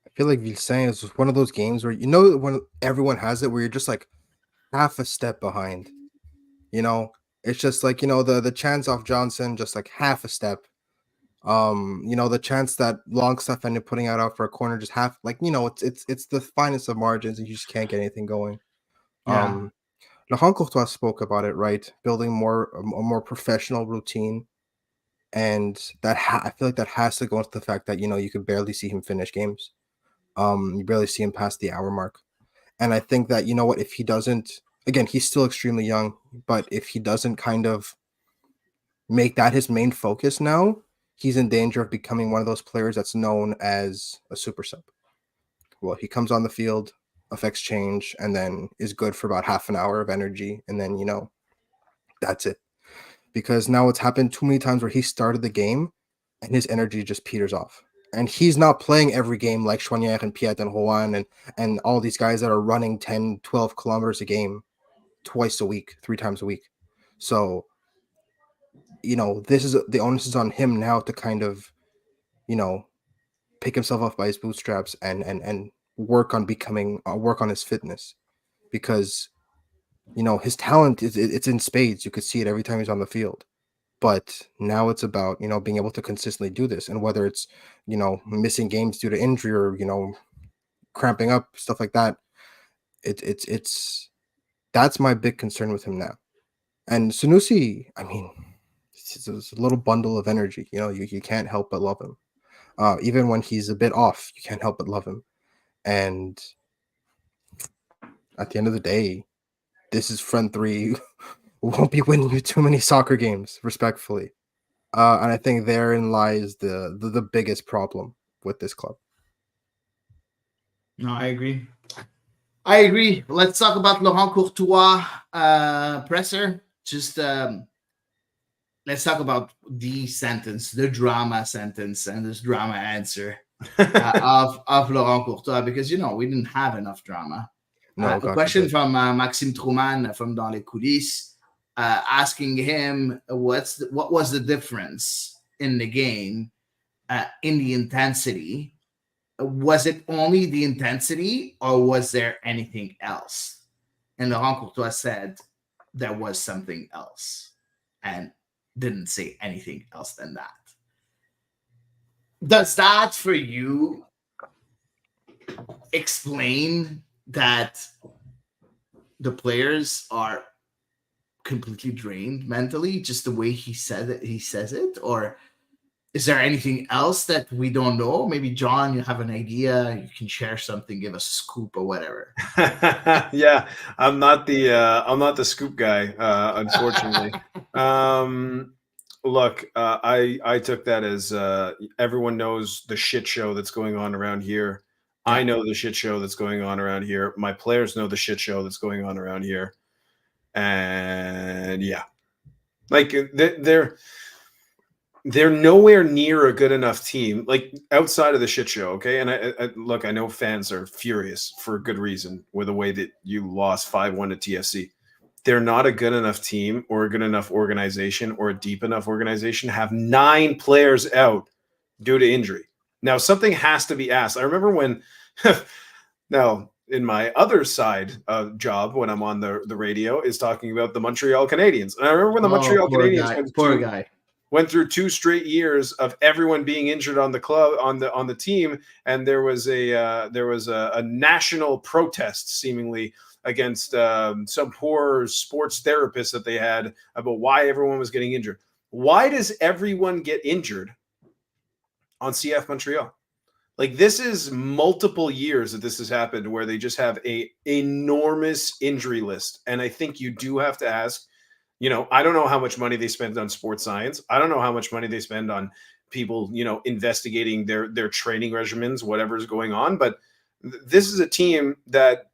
I feel like Vilsan is one of those games where, you know, when everyone has it, where you're just like half a step behind. You know, it's just like, you know, the chance off Johnson, just like half a step. You know, the chance that Longstaff ended putting out for a corner, just half, like, you know, it's the finest of margins, and you just can't get anything going. Yeah. Laurent Courtois spoke about it, right? Building a more professional routine, and that I feel like that has to go into the fact that, you know, you could barely see him finish games. You barely see him past the hour mark, and I think that, you know what, if he doesn't, again, he's still extremely young, but if he doesn't kind of make that his main focus now, he's in danger of becoming one of those players that's known as a super sub. Well, he comes on the field, affects change, and then is good for about half an hour of energy, and then, you know, that's it. Because now it's happened too many times where he started the game and his energy just peters off. And he's not playing every game like Chouanière and Piet and Juan and all these guys that are running 10, 12 kilometers a game twice a week, 3 times a week. So, you know, the onus is on him now to kind of, you know, pick himself up by his bootstraps and work on his fitness, because, you know, his talent it's in spades. You could see it every time he's on the field, But now it's about, being able to consistently do this. And whether it's, missing games due to injury or, cramping up, stuff like that, it's that's my big concern with him now. And Sanusi, I mean, it's a little bundle of energy. You can't help but love him. Even when he's a bit off, you can't help but love him. And at the end of the day, this is front three who won't be winning you too many soccer games, respectfully. And I think therein lies the biggest problem with this club. No, I agree. I agree. Let's talk about Laurent Courtois presser. Just let's talk about the sentence, the drama sentence, and this drama answer of Laurent Courtois, because we didn't have enough drama. No, A God question forbid. from Maxime Truman from Dans les Coulisses, asking him what was the difference in the game, in the intensity. Was it only the intensity, or was there anything else? And Laurent Courtois said there was something else, and didn't say anything else than that. Does that for you explain that the players are completely drained mentally, just the way he says it? Or is there anything else that we don't know? Maybe John, you have an idea, you can share something, give us a scoop or whatever. Yeah, I'm not the scoop guy, unfortunately. Look, I took that as everyone knows the shit show that's going on around here. I know the shit show that's going on around here. My players know the shit show that's going on around here. And yeah, like they're nowhere near a good enough team, like outside of the shit show. Okay. And I look, I know fans are furious for good reason with the way that you lost 5-1 to TFC. They're not a good enough team or a good enough organization or a deep enough organization to have 9 players out due to injury. Now, something has to be asked. I remember when, now, in my other side job, when I'm on the radio, is talking about the Montreal Canadiens. And I remember when the Montreal Canadiens went through 2 straight years of everyone being injured on the club, on the team, and there was a national protest seemingly against some poor sports therapist that they had about why everyone was getting injured. Why does everyone get injured on CF Montreal? Like, this is multiple years that this has happened where they just have a enormous injury list. And I think you do have to ask, I don't know how much money they spend on sports science. I don't know how much money they spend on people, investigating their training regimens, whatever's going on. But this is a team that,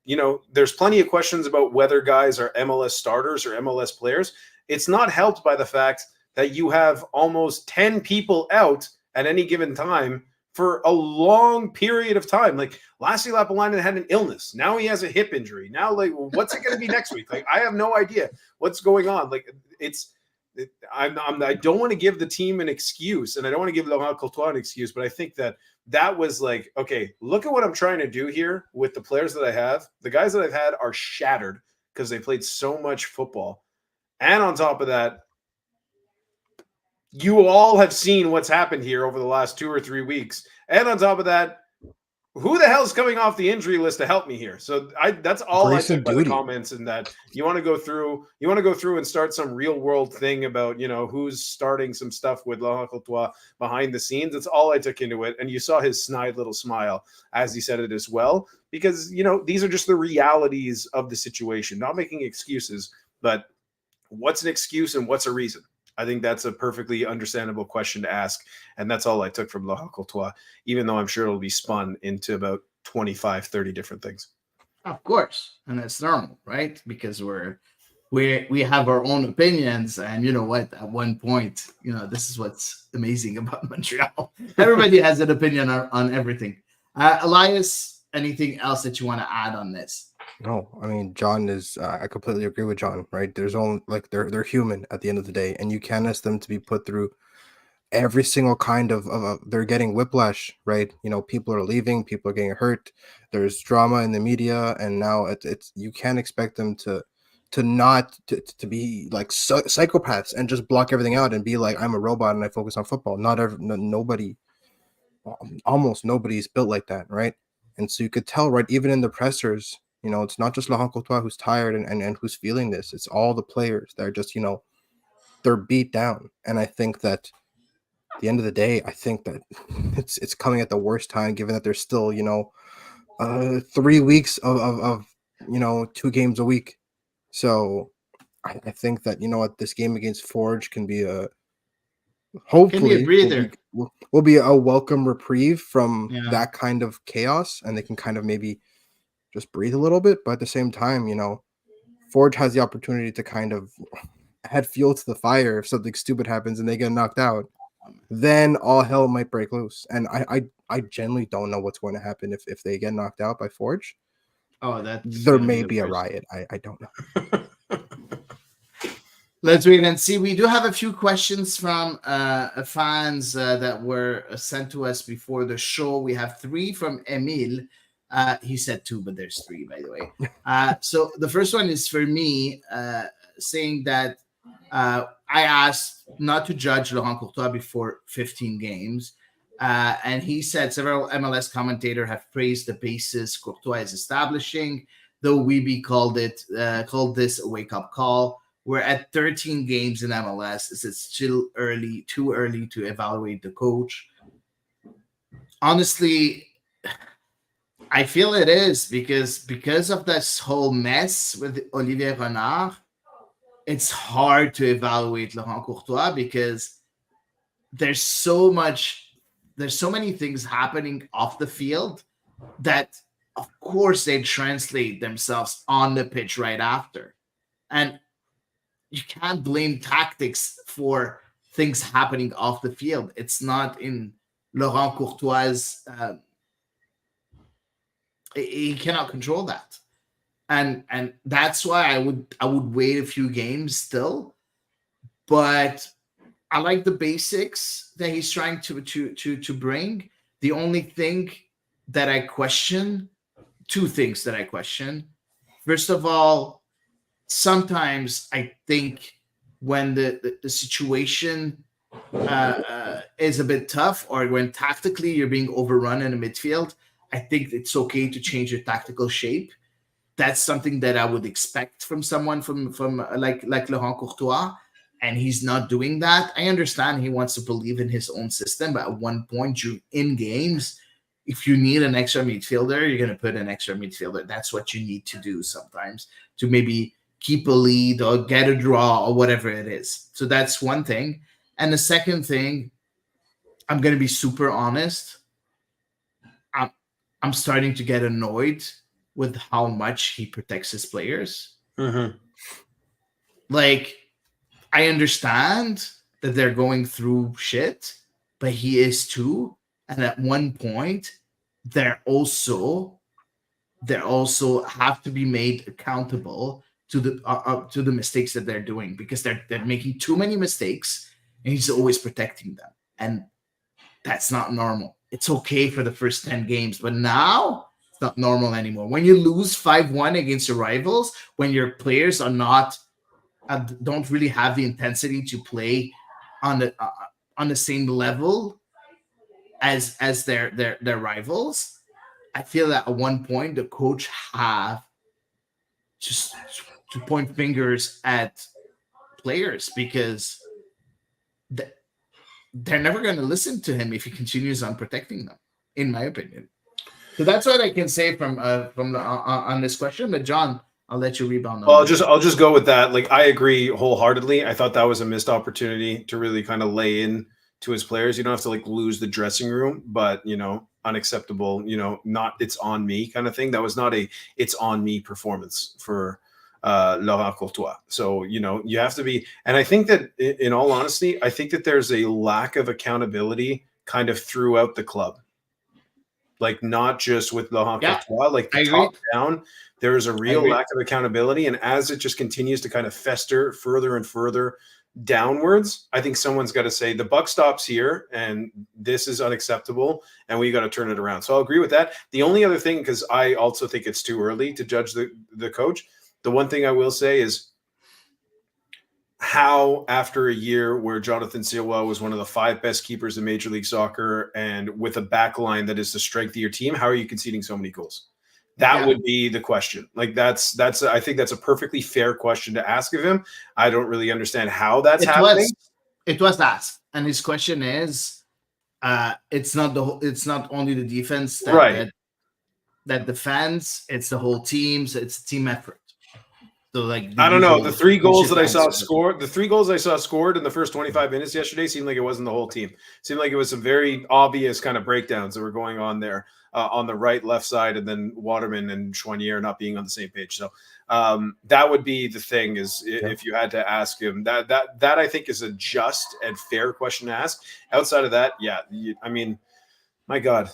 there's plenty of questions about whether guys are MLS starters or MLS players. It's not helped by the fact that you have almost 10 people out at any given time for a long period of time. Like, Lassi Lapalainen had an illness. Now he has a hip injury. Now, like, what's it going to be next week? Like, I have no idea what's going on. Like, I don't want to give the team an excuse, and I don't want to give Laurent Courtois an excuse, but I think that was like, okay, look at what I'm trying to do here with the players that I have. The guys that I've had are shattered because they played so much football. And on top of that, you all have seen what's happened here over the last 2 or 3 weeks. And on top of that, who the hell is coming off the injury list to help me here? So that's all I took by the comments, and that you want to go through and start some real world thing about, who's starting some stuff with Laurent Courtois behind the scenes. That's all I took into it. And you saw his snide little smile as he said it as well, because, these are just the realities of the situation, not making excuses, but what's an excuse and what's a reason? I think that's a perfectly understandable question to ask. And that's all I took from Laurent Courtois, even though I'm sure it'll be spun into about 25, 30 different things. Of course. And that's normal, right? Because we have our own opinions. And you know what? At one point, this is what's amazing about Montreal. Everybody has an opinion on everything. Elias, anything else that you want to add on this? No, I mean, John is, I completely agree with John, right? There's only, like, they're human at the end of the day, and you can't ask them to be put through every single kind of they're getting whiplash, right? People are leaving, people are getting hurt, there's drama in the media, and now it's you can't expect them to to not to be like psychopaths and just block everything out and be like, I'm a robot and I focus on football. Nobody, almost nobody's built like that, right? And so you could tell, right, even in the pressers, you know, it's not just Laurent Courtois who's tired and who's feeling this. It's all the players. They're just, you know, they're beat down. And I think that at the end of the day, I think that it's coming at the worst time, given that there's still, you know, 3 weeks of you know, 2 games a week. So I think that, you know what, this game against Forge can be a hopefully breather. will be a welcome reprieve from Yeah. that kind of chaos, and they can kind of maybe just breathe a little bit. But at the same time, you know, Forge has the opportunity to kind of add fuel to the fire if something stupid happens and they get knocked out. Then all hell might break loose. And I genuinely don't know what's going to happen if they get knocked out by Forge. Oh, that's There gonna may the be a worst. riot. I don't know. Let's wait and see. We do have a few questions from fans that were sent to us before the show. We have 3 from Emil. He said 2, but there's 3, by the way. So the first one is for me, saying that I asked not to judge Laurent Courtois before 15 games. And he said several MLS commentators have praised the basis Courtois is establishing, though Weeby called this a wake-up call. We're at 13 games in MLS. Is it still too early to evaluate the coach? Honestly, I feel it is because of this whole mess with Olivier Renard. It's hard to evaluate Laurent Courtois because there's so many things happening off the field that, of course, they translate themselves on the pitch right after. And you can't blame tactics for things happening off the field. It's not in Laurent Courtois'. He cannot control that, and that's why I would wait a few games still. But I like the basics that he's trying to bring. The only thing that I question, 2 things that I question. First of all, sometimes I think when the situation is a bit tough, or when tactically you're being overrun in the midfield, I think it's okay to change your tactical shape. That's something that I would expect from someone from like Laurent Courtois, and he's not doing that. I understand he wants to believe in his own system, but at one point, in games, if you need an extra midfielder, you're going to put an extra midfielder. That's what you need to do sometimes to maybe keep a lead or get a draw or whatever it is. So that's one thing. And the second thing, I'm going to be super honest. I'm starting to get annoyed with how much he protects his players. Mm-hmm. Like, I understand that they're going through shit, but he is too. And at one point, they're also have to be made accountable to the mistakes that they're doing, because they're making too many mistakes, and he's always protecting them. And that's not normal. It's okay for the first 10 games, but now it's not normal anymore. When you lose 5-1 against your rivals, when your players are not don't really have the intensity to play on the same level as their rivals, I feel that at one point the coach have just to point fingers at players, because they're never going to listen to him if he continues on protecting them, in my opinion. So that's what I can say from on this question. But John, I'll let you rebound on Well, that. I'll just go with that. Like, I agree wholeheartedly. I thought that was a missed opportunity to really kind of lay in to his players. You don't have to like lose the dressing room, but unacceptable, not it's on me kind of thing. That was not a it's on me performance for Laurent Courtois. So, you have to be, and I think that in all honesty, I think that there's a lack of accountability kind of throughout the club. Like, not just with Laurent Courtois, like the top down, there is a real lack of accountability. And as it just continues to kind of fester further and further downwards, I think someone's got to say the buck stops here and this is unacceptable and we got to turn it around. So I'll agree with that. The only other thing, because I also think it's too early to judge the coach, The one thing I will say is how, after a year where Jonathan Silva was one of the 5 best keepers in Major League Soccer and with a back line that is the strength of your team, how are you conceding so many goals? That would be the question. Like that's I think that's a perfectly fair question to ask of him. I don't really understand how that's happening. It was asked, and his question is, it's not only the defense that defends, it's the whole team. So it's a team effort. So like I don't know. The 3 goals that I saw scored, in the first 25 minutes yesterday seemed like it wasn't the whole team. It seemed like it was some very obvious kind of breakdowns that were going on there on the right, left side, and then Waterman and Chouanier not being on the same page. So that would be the thing is if you had to ask him that I think is a just and fair question to ask. Outside of that, I mean, my God.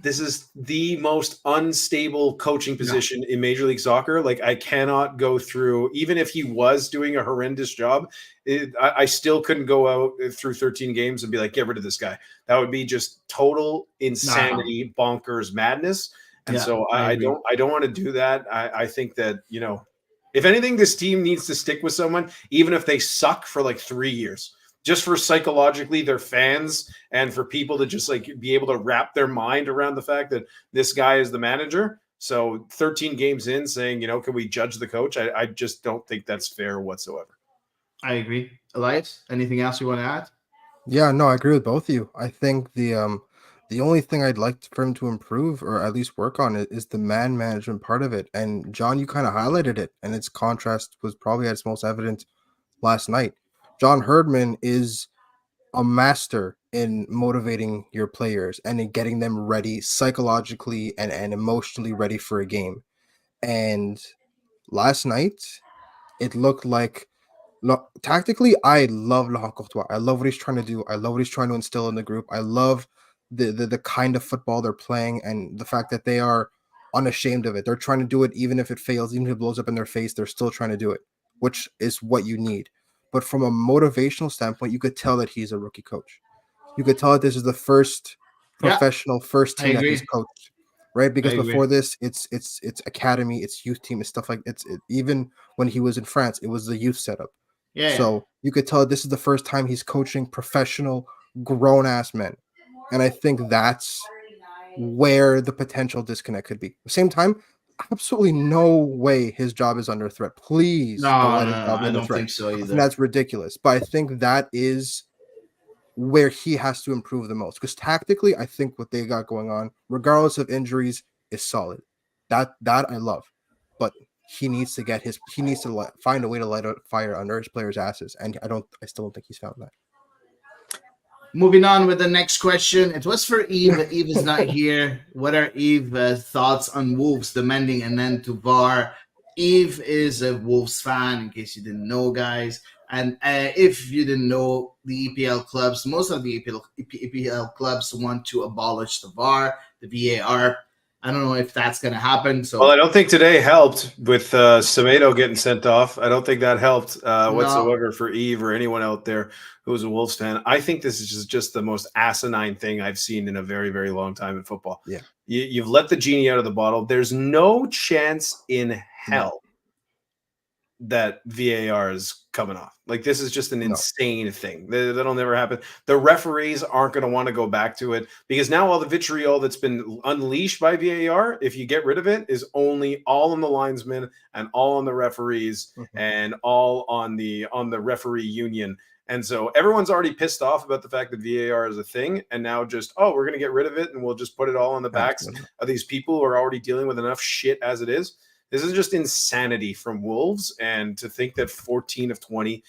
This is the most unstable coaching position in Major League Soccer. Like, I cannot go through, even if he was doing a horrendous job, I still couldn't go out through 13 games and be like, get rid of this guy. That would be just total insanity, bonkers madness. And so I don't want to do that. I think that, if anything, this team needs to stick with someone, even if they suck for like 3 years. Just for psychologically their fans and for people to just like be able to wrap their mind around the fact that this guy is the manager. So 13 games in saying, can we judge the coach? I just don't think that's fair whatsoever. I agree. Elias, anything else you want to add? Yeah, no, I agree with both of you. I think the only thing I'd like for him to improve or at least work on it is the man management part of it. And John, you kind of highlighted it, and its contrast was probably at its most evident last night. John Herdman is a master in motivating your players and in getting them ready psychologically and emotionally ready for a game. And last night, it looked like tactically, I love Laurent Courtois. I love what he's trying to do. I love what he's trying to instill in the group. I love the kind of football they're playing and the fact that they are unashamed of it. They're trying to do it even if it fails, even if it blows up in their face, they're still trying to do it, which is what you need. But from a motivational standpoint, you could tell that he's a rookie coach. You could tell that this is the first professional first team that he's coached, right? Because before this, it's academy, it's youth team, it's stuff like even when he was in France, it was the youth setup. So you could tell this is the first time he's coaching professional grown ass men, and I think that's where the potential disconnect could be. At the same time, absolutely no way his job is under threat. Please don't let his job be under threat. Think so either. I think that's ridiculous. But I think that is where he has to improve the most. Because tactically, I think what they got going on, regardless of injuries, is solid. That I love. But he needs to find a way to light a fire under his players' asses. And I still don't think he's found that. Moving on with the next question. It was for Eve, but Eve is not here. What are Eve's thoughts on Wolves demanding an end to VAR? Eve is a Wolves fan, in case you didn't know, guys. And if you didn't know, the EPL clubs, most of the EPL clubs want to abolish the VAR, the VAR. I don't know if that's going to happen. So, well, I don't think today helped with Semedo getting sent off. I don't think that helped whatsoever for Eve or anyone out there who's a Wolves fan. I think this is just the most asinine thing I've seen in a very, very long time in football. Yeah, you've let the genie out of the bottle. There's no chance in hell that VAR is coming off. Like, this is just an insane thing. That'll never happen. The referees aren't going to want to go back to it because now all the vitriol that's been unleashed by VAR, if you get rid of it, is only all on the linesmen and all on the referees and all on the referee union. And so everyone's already pissed off about the fact that VAR is a thing. And now just, we're going to get rid of it and we'll just put it all on the backs of these people who are already dealing with enough shit as it is. This is just insanity from Wolves, and to think that 14 of 20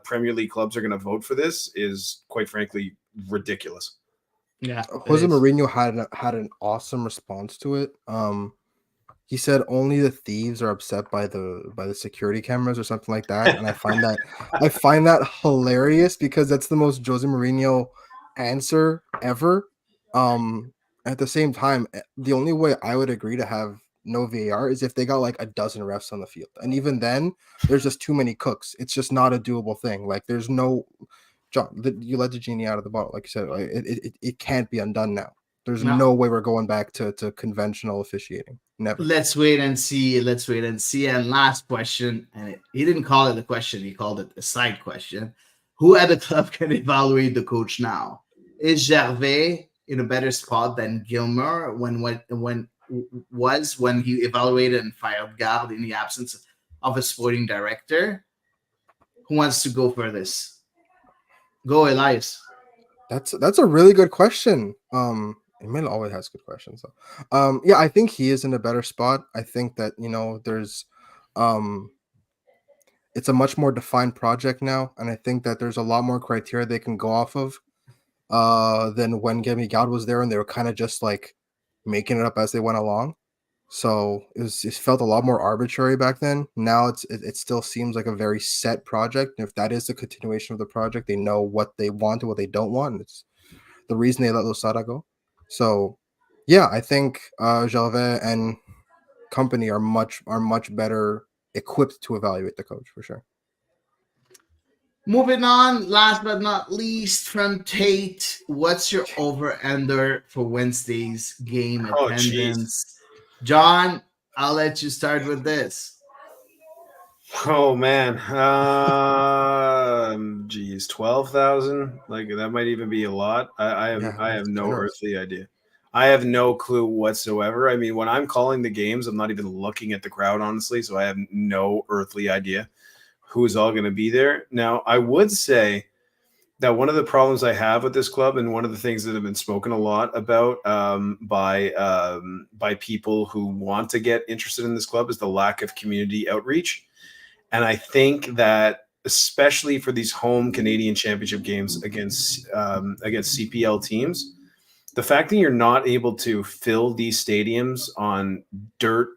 Premier League clubs are going to vote for this is, quite frankly, ridiculous. Yeah, Jose Mourinho had an awesome response to it. He said only the thieves are upset by the security cameras or something like that, and I find that hilarious because that's the most Jose Mourinho answer ever. At the same time, the only way I would agree to have no VAR is if they got like a dozen refs on the field, and even then there's just too many cooks. It's just not a doable thing. Like, there's no John, you let the genie out of the bottle, like you said. It can't be undone now. There's No, no way we're going back to conventional officiating. Never. let's wait and see. Let's wait and see. And last question, and he didn't call it a question; he called it a side question. Who at the club can evaluate the coach now? Is Gervais in a better spot than Gilmer when he evaluated and fired Gard in the absence of a sporting director? Who wants to go for this? Go, Elias. That's a really good question. Emil always has good questions. So, yeah, I think he is in a better spot. I think that there's, um, it's a much more defined project now, and I think that there's a lot more criteria they can go off of, than when Gemi God was there, and they were kind of just like making it up as they went along. So it felt a lot more arbitrary back then. Now it still seems like a very set project. And if that is the continuation of the project, they know what they want and what they don't want. It's the reason they let Losada go. So yeah, I think Gervais and company are much better equipped to evaluate the coach for sure. Moving on, last but not least, from Tate, what's your over-under for Wednesday's game Oh, jeez. attendance? John, I'll let you start with this. Oh man, geez, 12,000. Like that might even be a lot. I have That's no generous. earthly idea. I have no clue whatsoever. I mean, when I'm calling the games, I'm not even looking at the crowd, honestly. So I have no earthly idea who's all going to be there. Now, I would say that one of the problems I have with this club, and one of the things that have been spoken a lot about by people who want to get interested in this club, is the lack of community outreach. And I think that especially for these home Canadian Championship games against CPL teams, the fact that you're not able to fill these stadiums on dirt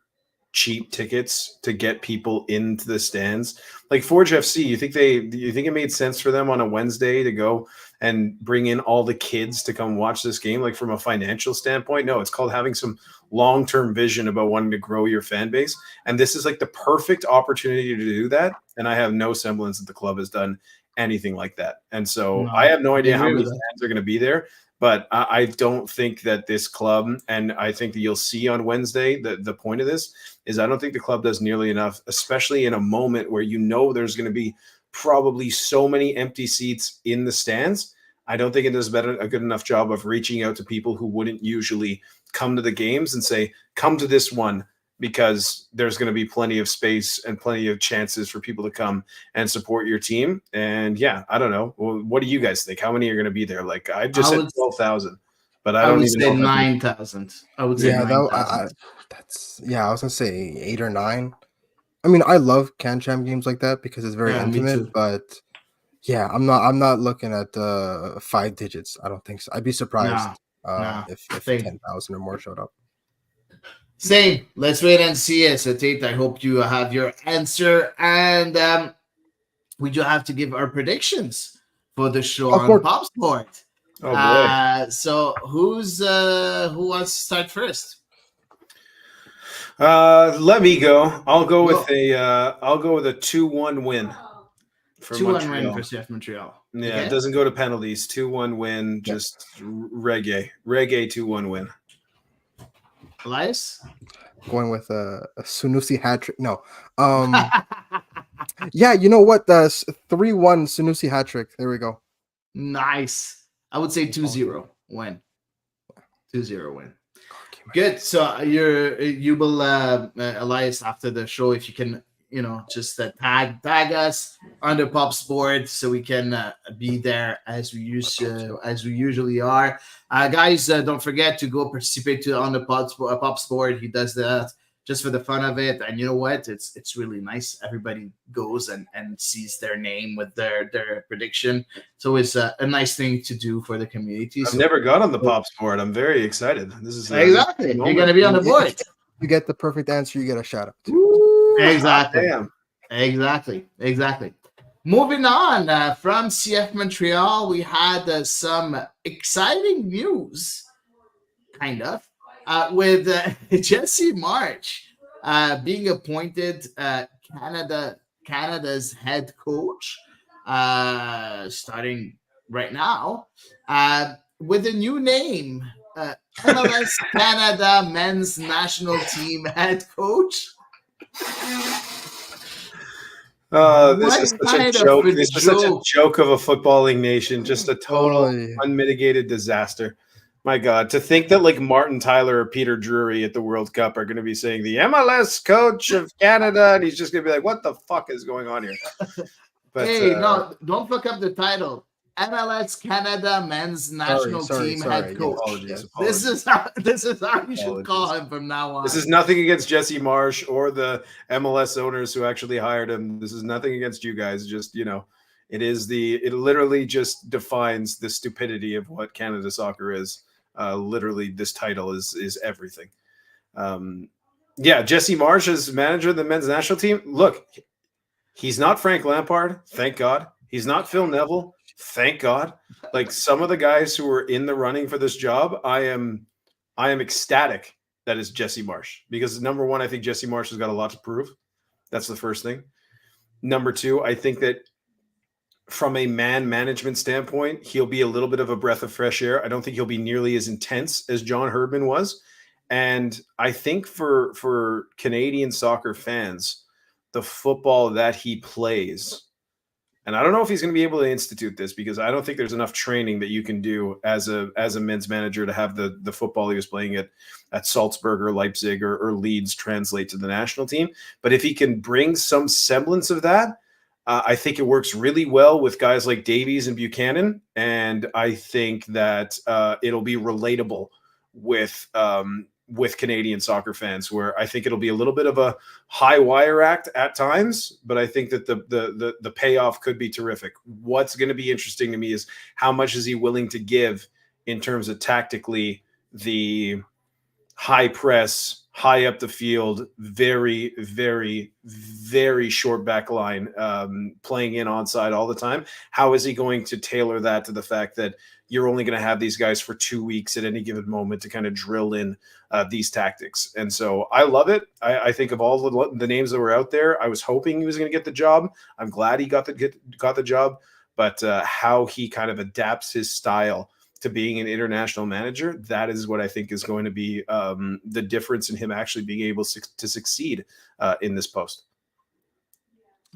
cheap tickets to get people into the stands, like Forge FC, you think it made sense for them on a Wednesday to go and bring in all the kids to come watch this game? Like from a financial standpoint, no, it's called having some long-term vision about wanting to grow your fan base. And this is like the perfect opportunity to do that. And I have no semblance that the club has done anything like that. And so No, I have no I idea how agree many with that. fans are going to be there. But I don't think that this club, and I think that you'll see on Wednesday, the point of this is I don't think the club does nearly enough, especially in a moment where there's going to be probably so many empty seats in the stands. I don't think it does a good enough job of reaching out to people who wouldn't usually come to the games and say, come to this one, because there's going to be plenty of space and plenty of chances for people to come and support your team. And yeah, I don't know. Well, what do you guys think? How many are going to be there? Like I just said 12,000, but I I don't would even say know. 9,000. I would say Yeah, that 9,000. I was gonna say 8 or 9. I mean, I love CanCham games like that because it's very Yeah, me intimate. too. But yeah, I'm not looking at 5 digits. I don't think so. I'd be surprised No. if Same. 10,000 or more showed up. Same. Let's wait and see it. So, Tate, I hope you have your answer. And we do have to give our predictions for the show Of on course. Pop Sport. Oh boy. So who wants to start first? Let me go. I'll go Go. with a 2-1 win for 2-1 win Montreal. for CF Montreal. Yeah, Okay. it doesn't go to penalties. 2-1 win, Yep. just reggae 2-1 win. Elias? Going with a Sunusi hat trick. No. Yeah, you know what? The 3-1 Sunusi hat trick. There we go. Nice. I would say 2-0 win. 2-0 win. Good. So you will Elias, after the show, if you can, just tag us under Pop Sport so we can be there as we usually are. Guys, don't forget to go participate on the Pop Sport. He does that just for the fun of it, and you know what? It's really nice. Everybody goes and sees their name with their prediction. It's always a nice thing to do for the community. I've never got on the Pop Sport. I'm very excited. This is Exactly. You're going to be on the board. You get the perfect answer, you get a shout out. Exactly. Damn. Exactly. Moving on from CF Montreal, we had some exciting news, kind of, with Jesse March being appointed Canada's head coach, starting right now, with a new name, MLS Canada men's national team head coach. This is such a joke. This is such a joke of a footballing nation. Just a total unmitigated disaster. My God, to think that like Martin Tyler or Peter Drury at the World Cup are going to be saying the MLS coach of Canada, and he's just going to be like, "What the fuck is going on here?" But hey, no, don't fuck up the title. MLS Canada men's national team head coach. Apologies. This is how you should call him from now on. This is nothing against Jesse Marsh or the MLS owners who actually hired him. This is nothing against you guys. Just, it literally just defines the stupidity of what Canada soccer is. Literally, this title is everything. Jesse Marsh is manager of the men's national team. Look, he's not Frank Lampard, thank God. He's not Phil Neville, thank God. Like some of the guys who are in the running for this job, I am ecstatic that is Jesse Marsh, because number one, I think Jesse Marsh has got a lot to prove. That's the first thing. Number two, I think that from a man management standpoint, he'll be a little bit of a breath of fresh air. I don't think he'll be nearly as intense as John Herdman was. And I think for Canadian soccer fans, the football that he plays, and I don't know if he's going to be able to institute this, because I don't think there's enough training that you can do as a men's manager to have the football he was playing at Salzburg or Leipzig or Leeds translate to the national team. But if he can bring some semblance of that, I think it works really well with guys like Davies and Buchanan, and I think that it'll be relatable with Canadian soccer fans, where I think it'll be a little bit of a high wire act at times, but I think that the payoff could be terrific. What's going to be interesting to me is how much is he willing to give in terms of tactically the high press, high up the field, very, very, very short back line, playing in onside all the time. How is he going to tailor that to the fact that you're only going to have these guys for 2 weeks at any given moment to kind of drill in these tactics? And so I love it. I think of all the names that were out there, I was hoping he was going to get the job. I'm glad he got the job, but how he kind of adapts his style to being an international manager, that is what I think is going to be the difference in him actually being able to succeed in this post.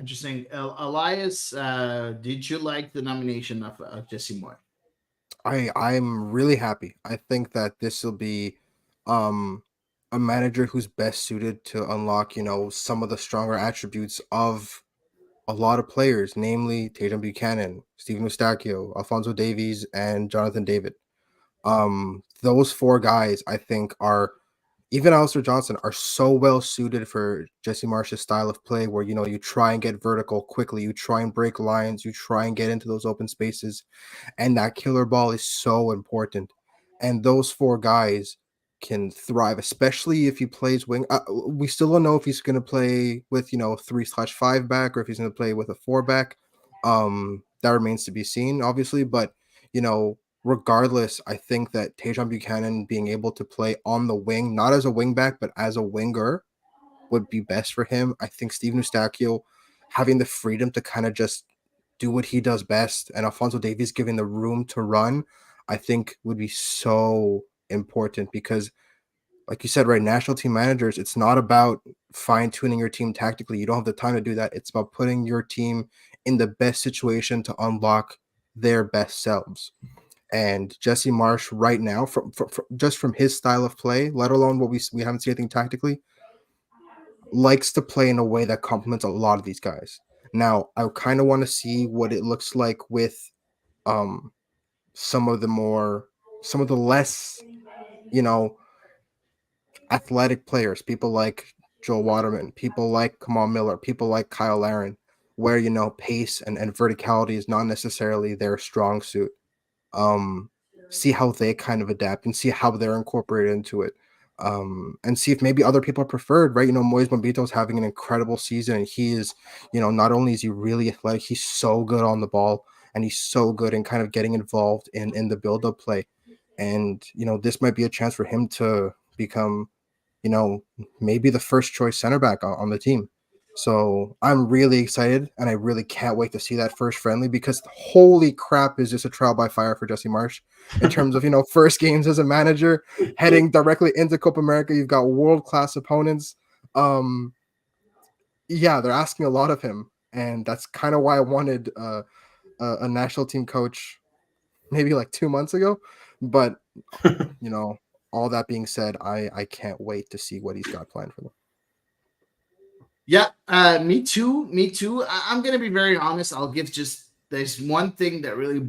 Interesting. Elias, did you like the nomination of Jesse Moore? I'm really happy. I think that this will be a manager who's best suited to unlock, some of the stronger attributes of a lot of players, namely Tatum Buchanan, Stephen Eustachio, Alphonso Davies, and Jonathan David. Those four guys, I think, even Alistair Johnson, are so well suited for Jesse Marsh's style of play, where you try and get vertical quickly, you try and break lines, you try and get into those open spaces, and that killer ball is so important. And those four guys can thrive, especially if he plays wing. We still don't know if he's going to play with 3/5 back, or if he's going to play with a 4 back. That remains to be seen, obviously. But regardless, I think that Tajon Buchanan being able to play on the wing, not as a wing back, but as a winger, would be best for him. I think Stephen Eustachio having the freedom to kind of just do what he does best, and Alphonso Davies giving the room to run, I think would be so important, because like you said, right, national team managers, it's not about fine-tuning your team tactically. You don't have the time to do that. It's about putting your team in the best situation to unlock their best selves. And Jesse Marsh right now, from just from his style of play, let alone what we haven't seen anything tactically, likes to play in a way that complements a lot of these guys. Now, I kind of want to see what it looks like with some of the less, athletic players, people like Joel Waterman, people like Kamal Miller, people like Kyle Larin, where, pace and verticality is not necessarily their strong suit. See how they kind of adapt and see how they're incorporated into it. And see if maybe other people are preferred, right? Moise Mbito is having an incredible season, and he is, not only is he really athletic, he's so good on the ball, and he's so good in kind of getting involved in the build-up play. And, this might be a chance for him to become, maybe the first choice center back on the team. So I'm really excited, and I really can't wait to see that first friendly, because holy crap, is this a trial by fire for Jesse Marsh in terms of, first games as a manager, heading directly into Copa America. You've got world-class opponents. Yeah, they're asking a lot of him, and that's kind of why I wanted a national team coach maybe like 2 months ago. But all that being said, I can't wait to see what he's got planned for them. Yeah, me too. Me too. I'm gonna be very honest. I'll give just there's one thing that really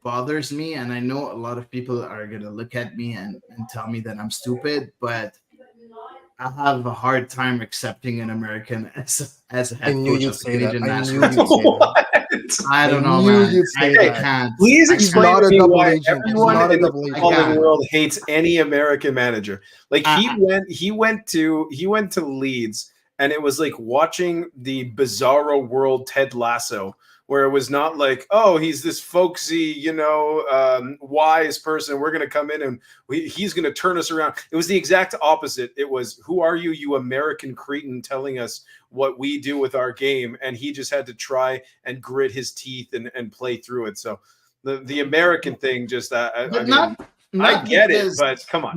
bothers me, and I know a lot of people are gonna look at me and tell me that I'm stupid, but I have a hard time accepting an American as a I head knew coach you'd of the say that. Canadian I national knew team. you'd say that. What? I don't know, knew man. you'd say I that. can't. Please I explain not to a me double why agent. He's everyone not a in the double agent. footballing can't. world hates any American manager. Like he I- went to Leeds, and it was like watching the bizarro world Ted Lasso, where it was not like, oh, he's this folksy, wise person. We're gonna come in and he's gonna turn us around. It was the exact opposite. It was, who are you, you American cretin, telling us what we do with our game? And he just had to try and grit his teeth and play through it. So the American thing, just I but mean, I not get it, because but come on.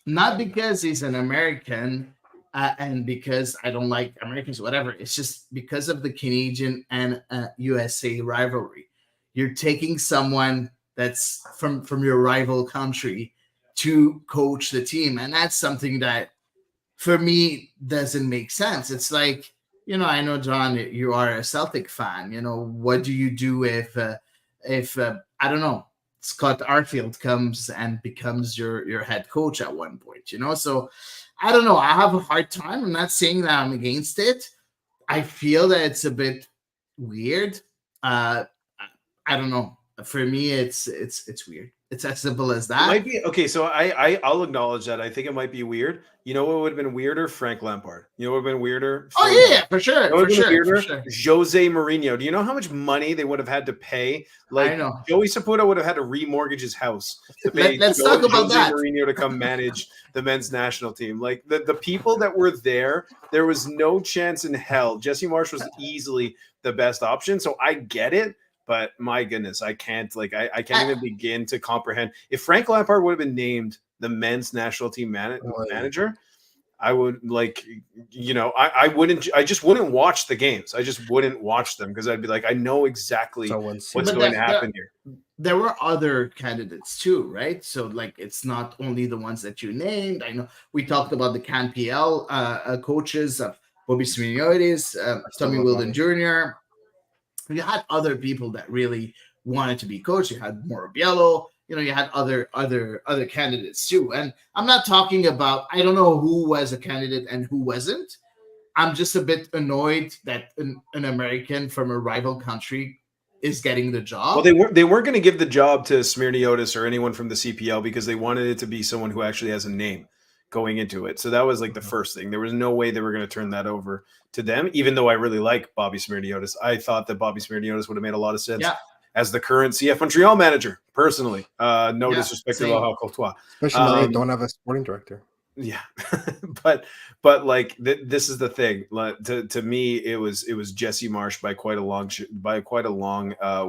not because he's an American, and because I don't like Americans, whatever. It's just because of the Canadian and USA rivalry. You're taking someone that's from your rival country to coach the team, and that's something that for me doesn't make sense. It's like, I know, John, you are a Celtic fan. What do you do if I don't know, Scott Arfield comes and becomes your head coach at one point? So I don't know. I have a hard time. I'm not saying that I'm against it. I feel that it's a bit weird. I don't know. For me, it's weird. It's as simple as It that. might be okay. So I'll acknowledge that. I think it might be weird. You know what would have been weirder? Frank Lampard. You know what would have been weirder? Oh Phil Neville. yeah, for sure, You know what for would have been sure, for weirder? sure. Jose Mourinho. Do you know how much money they would have had to pay? I Like know. Joey Saputo would have had to remortgage his house to pay Let's talk about Jose that. Mourinho to come manage the men's national team. Like the people that were there was no chance in hell. Jesse Marsh was easily the best option. So I get it. But my goodness, I can't I can't even begin to comprehend. If Frank Lampard would have been named the men's national team manager, I would I wouldn't. I just wouldn't watch the games. I just wouldn't watch them because I'd be like, I know exactly what's going to happen here. There were other candidates too, right? So like, it's not only the ones that you named. I know we talked about the CanPL coaches of Bobby Simeotis, Tommy Wilden Jr. You had other people that really wanted to be coached. You had Mauro Biello. You had other candidates too. And I'm not talking about, I don't know who was a candidate and who wasn't. I'm just a bit annoyed that an American from a rival country is getting the job. Well, they weren't going to give the job to Smirniotis or anyone from the CPL because they wanted it to be someone who actually has a name going into it. So that was like the first thing. There was no way they were going to turn that over to them, even though I really like Bobby Smirniotis. I thought that Bobby Smirniotis would have made a lot of sense as the current CF Montreal manager, personally. No disrespect to Laurent Courtois. Especially now they don't have a sporting director. Yeah, but like this is the thing. To me, it was Jesse Marsh by quite a long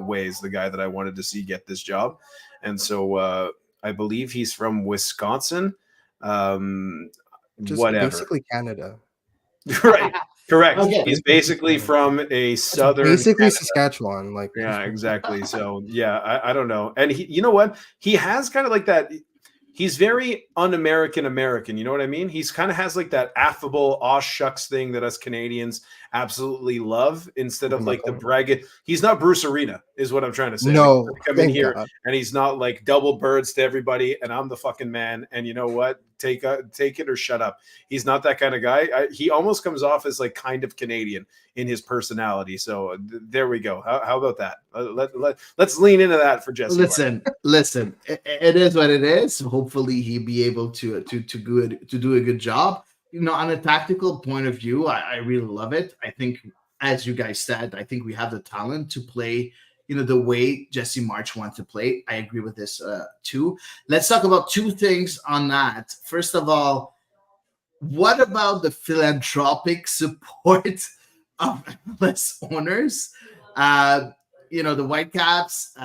ways, the guy that I wanted to see get this job, and so I believe he's from Wisconsin. Just whatever, basically Canada. Right? Correct. Okay. He's basically from a southern, basically Canada. Saskatchewan. Like, Yeah, exactly. So yeah, I don't know. And he, you know what? He has kind of like that. He's very un-American. You know what I mean? He's kind of has like that affable, aw shucks thing that us Canadians absolutely love, instead of like the bragging. He's not Bruce Arena, is what I'm trying to say. No, like, come in here and he's not like double birds to everybody, and I'm the fucking man. And you know what? Take it or shut up. He's not that kind of guy. He almost comes off as like kind of Canadian in his personality. So there we go. How about that? Let's lean into that for Jesse. Listen. It is what it is. Hopefully, he'll be able to do a good job. On a tactical point of view, I really love it. I think, as you guys said, I think we have the talent to play, the way Jesse Marsh wants to play. I agree with this too. Let's talk about two things on that. First of all, what about the philanthropic support of MLS owners? Uh, the Whitecaps,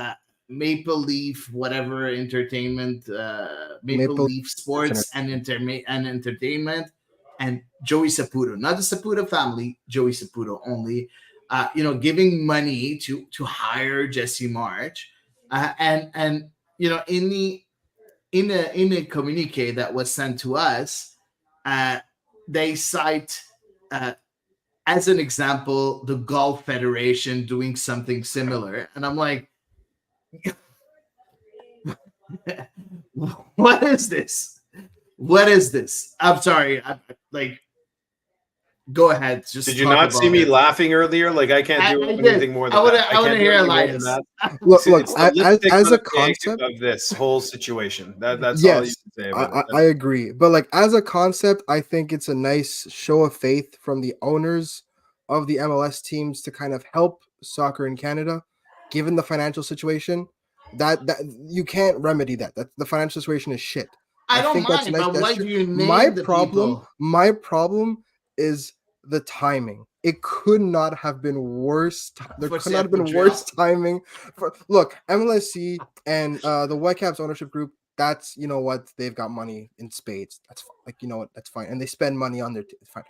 Maple Leaf, whatever entertainment, Maple Maple Leaf Sports and Entertainment, and Joey Saputo, not the Saputo family, Joey Saputo only. Giving money to hire Jesse March, and in a communique that was sent to us, uh, they cite, uh, as an example, the Golf Federation doing something similar, and I'm like, what is this? What is this? I'm sorry. Like, go ahead, Did just you talk not see about me it. laughing earlier? Like I can't do I anything did. more I than want that. to. I I want can't to do hear anything more than Elias. that. Look, It's the lipstick as on a the pig concept, of this whole situation. That's all you yes, can say about it. I agree. But like as a concept, I think it's a nice show of faith from the owners of the MLS teams to kind of help soccer in Canada, given the financial situation. That you can't remedy that. That the financial situation is shit. I I don't think that's a mind, nice but why gesture. do you My name the problem, people? my problem is the timing. It could not have been worse. There For could not CF have been Montreal? worse timing. Look, MLSC and the Whitecaps ownership group. That's what they've got money in spades. That's like what that's fine, and they spend money on it's fine.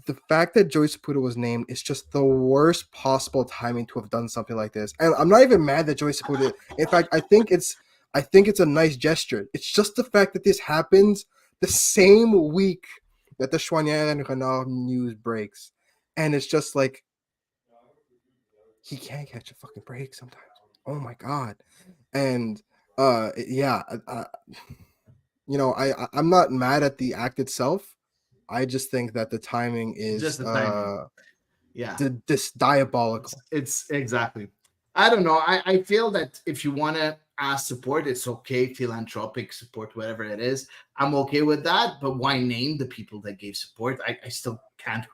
The fact that Joey Saputo was named is just the worst possible timing to have done something like this. And I'm not even mad that Joey Saputo. In fact, I think it's a nice gesture. It's just the fact that this happens the same week that the Chouanière and Renard news breaks, and it's just like he can't catch a fucking break sometimes. Oh my god. And yeah, I'm not mad at the act itself. I just think that the timing Just is the timing. Yeah. this diabolical. It's exactly. I don't know. I feel that if you want to ask support, it's okay. Philanthropic support, whatever it is, I'm okay with that. But why name the people that gave support? I still can't.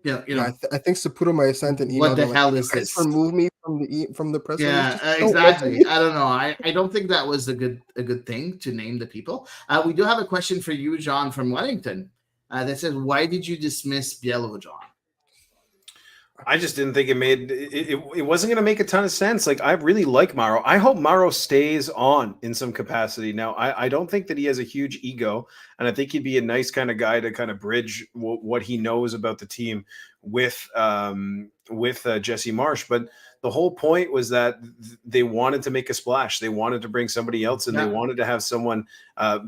Yeah, I think Saputo might have sent an email What the going like, hell "You is guys this? remove me from the press release. Yeah, Just don't mention exactly. me." I don't know. I don't think that was a good thing to name the people. We do have a question for you, John, from Wellington. That says, "Why did you dismiss Biello, John?" I just didn't think it wasn't going to make a ton of sense. Like I really like Mauro. I hope Mauro stays on in some capacity. Now I don't think that he has a huge ego, and I think he'd be a nice kind of guy to kind of bridge what he knows about the team with Jesse Marsh. But the whole point was that they wanted to make a splash. They wanted to bring somebody else in. They Yeah. wanted to have someone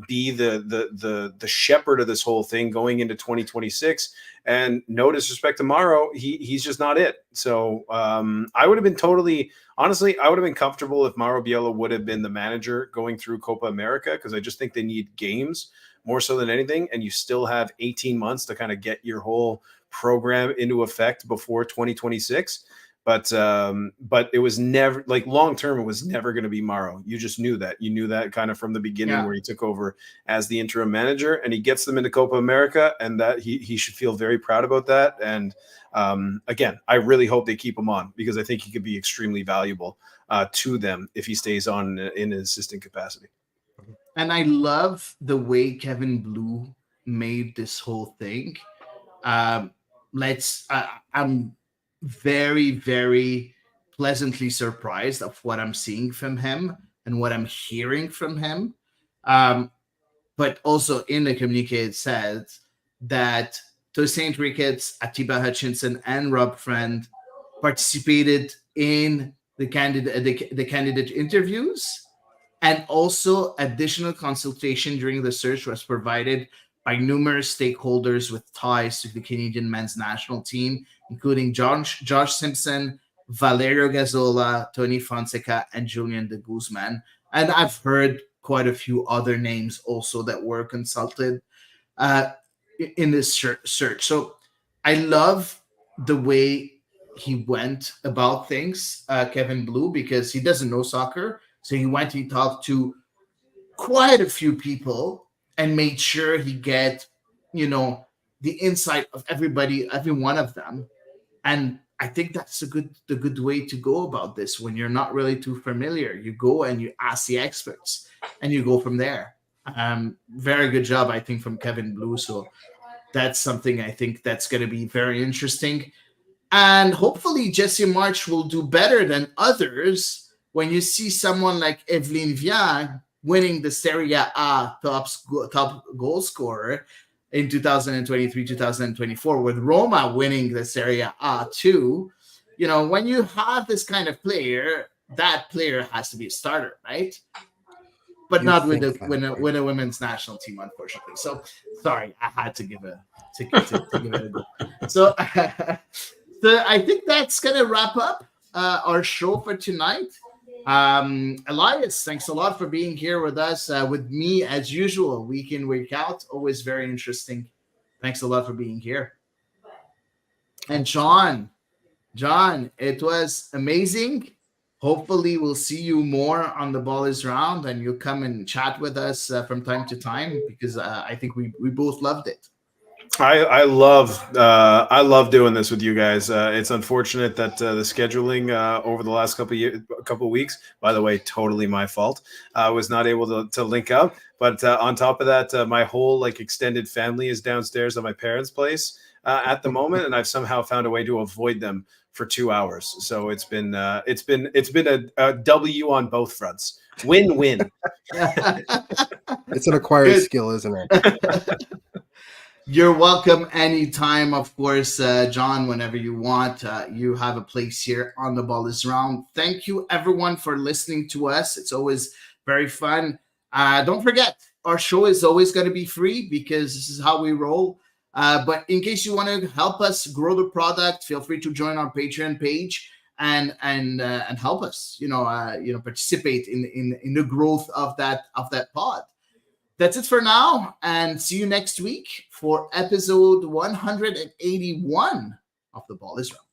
be the shepherd of this whole thing going into 2026. And no disrespect to Mauro, he's just not it. So I would have been honestly, I would have been comfortable if Mauro Biello would have been the manager going through Copa America, because I just think they need games more so than anything. And you still have 18 months to kind of get your whole program into effect before 2026. But it was never, like, long term, it was never going to be Mauro. You just knew that. You knew that kind of from the beginning, Yeah. where he took over as the interim manager, and he gets them into Copa America, and that he should feel very proud about that. And again, I really hope they keep him on, because I think he could be extremely valuable to them if he stays on in an assistant capacity. And I love the way Kevin Blue made this whole thing. Um, I'm very, very pleasantly surprised of what I'm seeing from him and what I'm hearing from him. Um, but also in the communique, it says that Tosaint Ricketts, Atiba Hutchinson, and Rob Friend participated in the candidate interviews, and also additional consultation during the search was provided by numerous stakeholders with ties to the Canadian men's national team, including Josh Simpson, Valerio Gazzola, Tony Fonseca, and Julian de Guzman. And I've heard quite a few other names also that were consulted uh, in this search. So I love the way he went about things, Kevin Blue, because he doesn't know soccer. So he talked to quite a few people and made sure he get, the insight of everybody, every one of them. And I think that's the good way to go about this when you're not really too familiar. You go and you ask the experts, and you go from there. Very good job, I think, from Kevin Blue. So that's something I think that's going to be very interesting. And hopefully Jesse March will do better than others when you see someone like Evelyn Vian winning the Serie A top goal scorer in 2023-2024, with Roma winning the Serie A too. You know, when you have this kind of player, that player has to be a starter, right? But not with the with a women's national team, unfortunately. So sorry, I had to give to give it a go. So, so I think that's gonna wrap up our show for tonight. Elias, thanks a lot for being here with us, with me as usual, week in, week out. Always very interesting. Thanks a lot for being here. And Jon, it was amazing. Hopefully, we'll see you more on The Ball Is Round, and you'll come and chat with us from time to time, because I think we both loved it. I love doing this with you guys. It's unfortunate that the scheduling over the last couple weeks, by the way, totally my fault, was not able to link up. But on top of that, my whole like extended family is downstairs at my parents' place at the moment, and I've somehow found a way to avoid them for 2 hours. So it's been a W on both fronts. Win-win. It's an acquired skill, isn't it? You're welcome anytime, of course, Jon, whenever you want. You have a place here on The Ball Is Round. Thank you, everyone, for listening to us. It's always very fun. Don't forget, our show is always going to be free, because this is how we roll. But in case you want to help us grow the product, feel free to join our Patreon page and help us. Participate in the growth of that pod. That's it for now, and see you next week for episode 181 of The Ball Is Round.